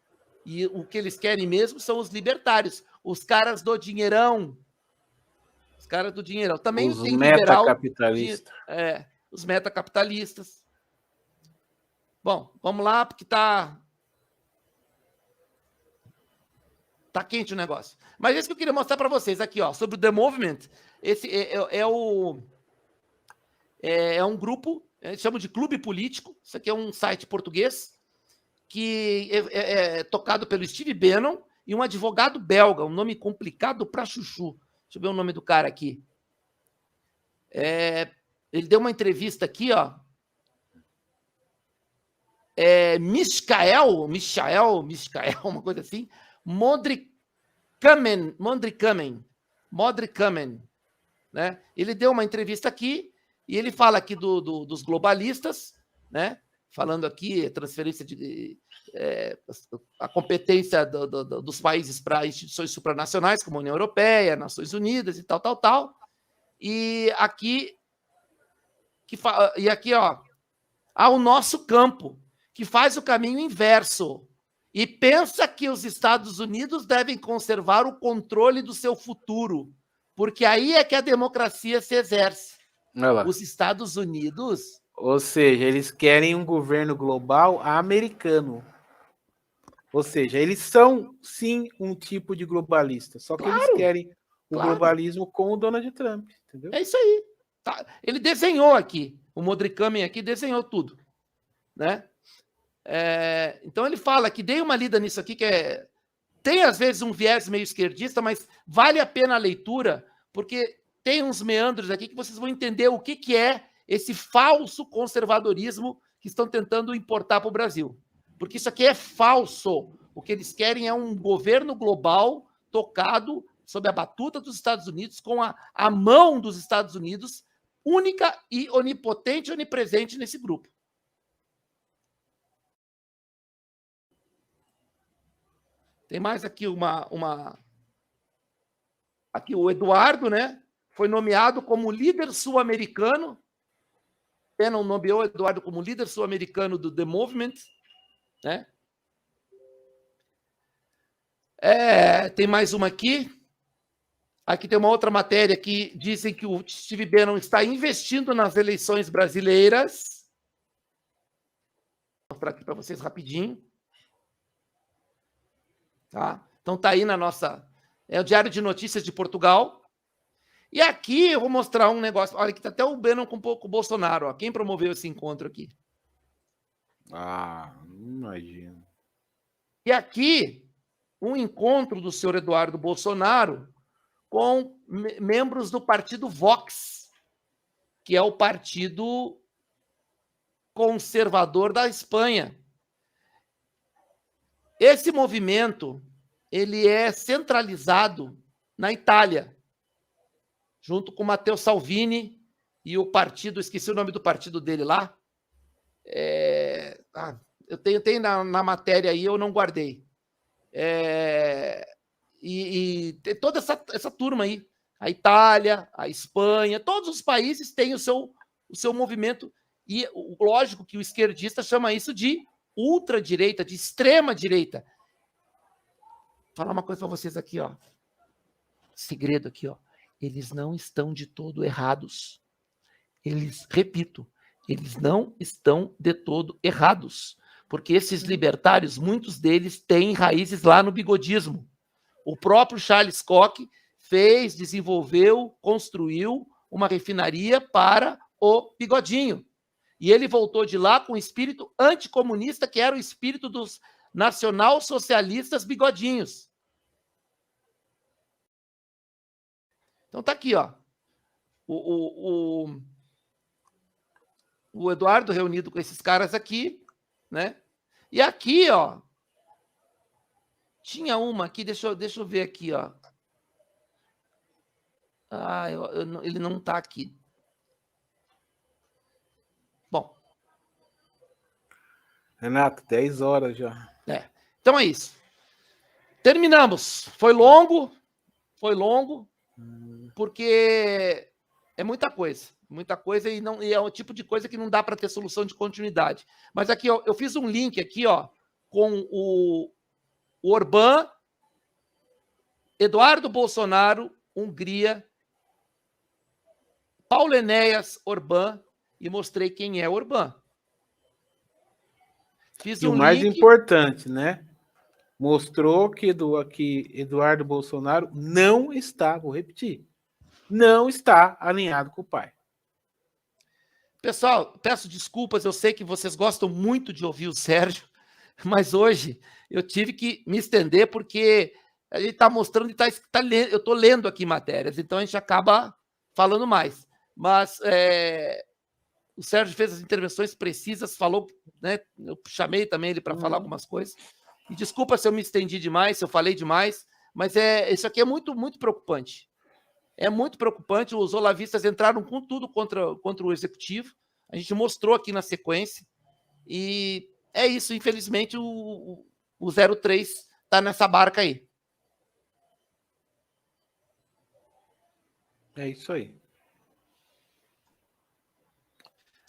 E o que eles querem mesmo são os libertários, os caras do dinheirão. Os caras do dinheirão. Também os tem liberal. Metacapitalistas. Os metacapitalistas. Bom, vamos lá, porque tá quente o negócio. Mas isso que eu queria mostrar para vocês aqui, ó, sobre o The Movement. Esse é um grupo, eles chamam de clube político. Isso aqui é um site português que é tocado pelo Steve Bannon e um advogado belga, um nome complicado para chuchu. Deixa eu ver o nome do cara aqui. Ele deu uma entrevista aqui, ó. Michael, uma coisa assim. Modrikamen, né? Ele deu uma entrevista aqui e ele fala aqui dos globalistas, né? Falando aqui transferência a competência dos países para instituições supranacionais, como a União Europeia, Nações Unidas e tal. E aqui, ó, há o nosso campo, que faz o caminho inverso e pensa que os Estados Unidos devem conservar o controle do seu futuro, porque aí é que a democracia se exerce. Os Estados Unidos... Ou seja, eles querem um governo global americano. Ou seja, eles são, sim, um tipo de globalista, só que eles querem o globalismo com o Donald Trump, entendeu? É isso aí. Tá. Ele desenhou aqui, o Modrikamen aqui desenhou tudo, né? Então ele fala que dei uma lida nisso aqui, que tem às vezes um viés meio esquerdista, mas vale a pena a leitura, porque tem uns meandros aqui que vocês vão entender o que é esse falso conservadorismo que estão tentando importar para o Brasil. Porque isso aqui é falso. O que eles querem é um governo global tocado sob a batuta dos Estados Unidos, com a mão dos Estados Unidos, única e onipotente, onipresente nesse grupo. Tem mais aqui aqui o Eduardo, né? Foi nomeado como líder sul-americano. Bannon nomeou o Eduardo como líder sul-americano do The Movement, né? Tem mais uma aqui. Aqui tem uma outra matéria que dizem que o Steve Bannon está investindo nas eleições brasileiras. Vou mostrar aqui para vocês rapidinho. Tá? Então tá aí na nossa... É o Diário de Notícias de Portugal. E aqui eu vou mostrar um negócio. Olha, aqui tá até o Bannon com o Bolsonaro. Ó. Quem promoveu esse encontro aqui? Não imagino. E aqui, um encontro do senhor Eduardo Bolsonaro com membros do partido Vox, que é o partido conservador da Espanha. Esse movimento, ele é centralizado na Itália, junto com o Matteo Salvini e o partido, esqueci o nome do partido dele lá. Eu tenho na matéria aí, eu não guardei. E toda essa turma aí, a Itália, a Espanha, todos os países têm o seu movimento, e lógico que o esquerdista chama isso de ultradireita, de extrema direita. Vou falar uma coisa para vocês aqui, ó. Segredo aqui, ó. Eles não estão de todo errados. Repito, eles não estão de todo errados, porque esses libertários, muitos deles têm raízes lá no bigodismo. O próprio Charles Koch desenvolveu, construiu uma refinaria para o bigodinho. E ele voltou de lá com o espírito anticomunista, que era o espírito dos nacional-socialistas bigodinhos. Então tá aqui, ó. O Eduardo reunido com esses caras aqui, né? E aqui, ó, tinha uma aqui, deixa eu ver aqui, ó. Ele não tá aqui. Bom. Renato, 10 horas já. Então é isso. Terminamos. Foi longo, porque é muita coisa e é o tipo de coisa que não dá para ter solução de continuidade. Mas aqui, ó, eu fiz um link aqui, ó, com o Orbán, Eduardo Bolsonaro, Hungria, Paulo Enéas Orbán, e mostrei quem é Orbán. Fiz o mais importante, né? Mostrou que Eduardo Bolsonaro não está, vou repetir, não está alinhado com o pai. Pessoal, peço desculpas, eu sei que vocês gostam muito de ouvir o Sérgio, mas hoje eu tive que me estender porque a gente está mostrando, eu estou lendo aqui matérias, então a gente acaba falando mais. Mas o Sérgio fez as intervenções precisas, falou, né? Eu chamei também ele para falar algumas coisas. E desculpa se eu me estendi demais, se eu falei demais, mas isso aqui é muito, muito preocupante. É muito preocupante. Os olavistas entraram com tudo contra o executivo. A gente mostrou aqui na sequência. E é isso. Infelizmente, o 03 está nessa barca aí. É isso aí.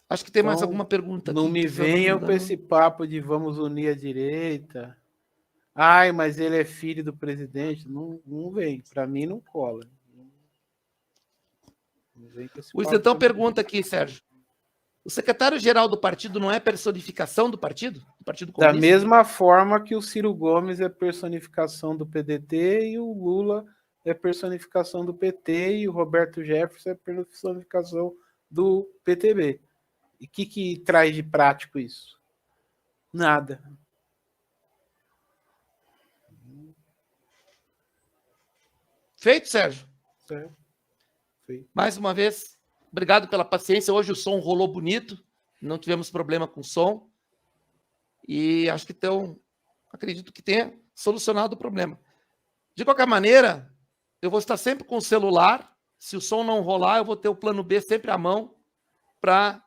Acho que tem mais alguma pergunta. Não me venha com esse papo de vamos unir a direita. Ai, mas ele é filho do presidente. Não vem. Para mim, não cola. O Isentão pergunta aqui, Sérgio. O secretário-geral do partido não é personificação do partido? Do Partido Comunista? Da mesma forma que o Ciro Gomes é personificação do PDT e o Lula é personificação do PT e o Roberto Jefferson é personificação do PTB. E o que traz de prático isso? Nada. Feito, Sérgio? Certo. Feito. Mais uma vez, obrigado pela paciência. Hoje o som rolou bonito, não tivemos problema com o som. E acho que acredito que tenha solucionado o problema. De qualquer maneira, eu vou estar sempre com o celular. Se o som não rolar, eu vou ter o plano B sempre à mão para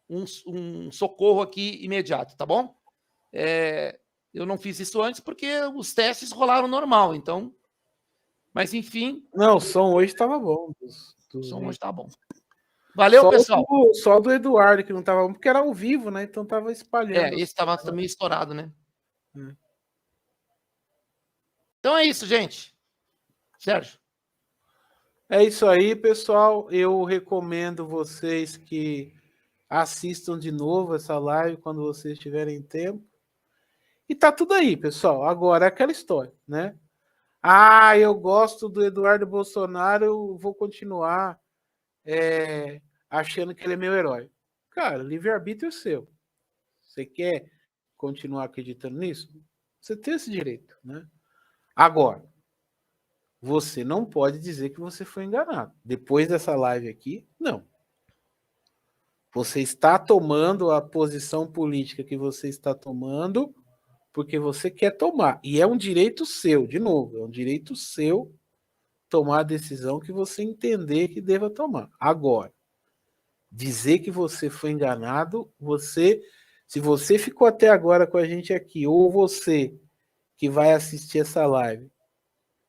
um socorro aqui imediato, tá bom? Eu não fiz isso antes porque os testes rolaram normal, então... Mas, enfim... Não, o som hoje estava bom. O som hoje está bom. Valeu, pessoal. Só do Eduardo que não estava bom, porque era ao vivo, né? Então estava espalhando. Esse estava também estourado, né? Então é isso, gente. Sérgio. É isso aí, pessoal. Eu recomendo vocês que assistam de novo essa live quando vocês tiverem tempo. E tá tudo aí, pessoal. Agora é aquela história, né? Eu gosto do Eduardo Bolsonaro, eu vou continuar achando que ele é meu herói. Cara, livre-arbítrio é seu. Você quer continuar acreditando nisso? Você tem esse direito, né? Agora, você não pode dizer que você foi enganado. Depois dessa live aqui, não. Você está tomando a posição política que você está tomando porque você quer tomar. E é um direito seu, de novo, é um direito seu tomar a decisão que você entender que deva tomar. Agora, dizer que você foi enganado, se você ficou até agora com a gente aqui, ou você que vai assistir essa live,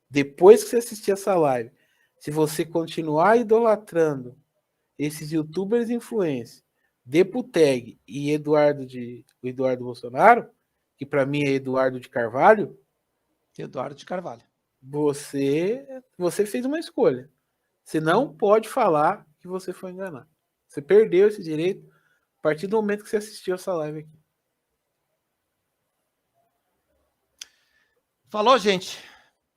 depois que você assistir essa live, se você continuar idolatrando esses youtubers influencers, Deputeg e o Eduardo Bolsonaro, que para mim é Eduardo de Carvalho, você fez uma escolha. Você não pode falar que você foi enganado. Você perdeu esse direito a partir do momento que você assistiu essa live aqui. Falou, gente.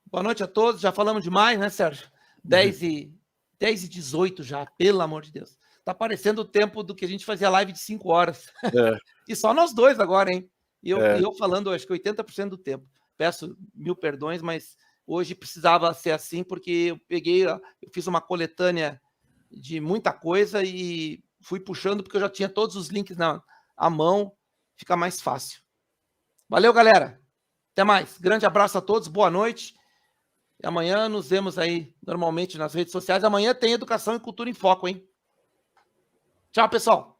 Boa noite a todos. Já falamos demais, né, Sérgio? 10h18 já, pelo amor de Deus. Tá parecendo o tempo do que a gente fazia live de 5 horas. É. E só nós dois agora, hein? E eu falando, acho que 80% do tempo. Peço 1000 perdões, mas hoje precisava ser assim, porque eu fiz uma coletânea de muita coisa e fui puxando, porque eu já tinha todos os links à mão, fica mais fácil. Valeu, galera. Até mais. Grande abraço a todos, boa noite. E amanhã nos vemos aí, normalmente, nas redes sociais. Amanhã tem Educação e Cultura em Foco, hein? Tchau, pessoal.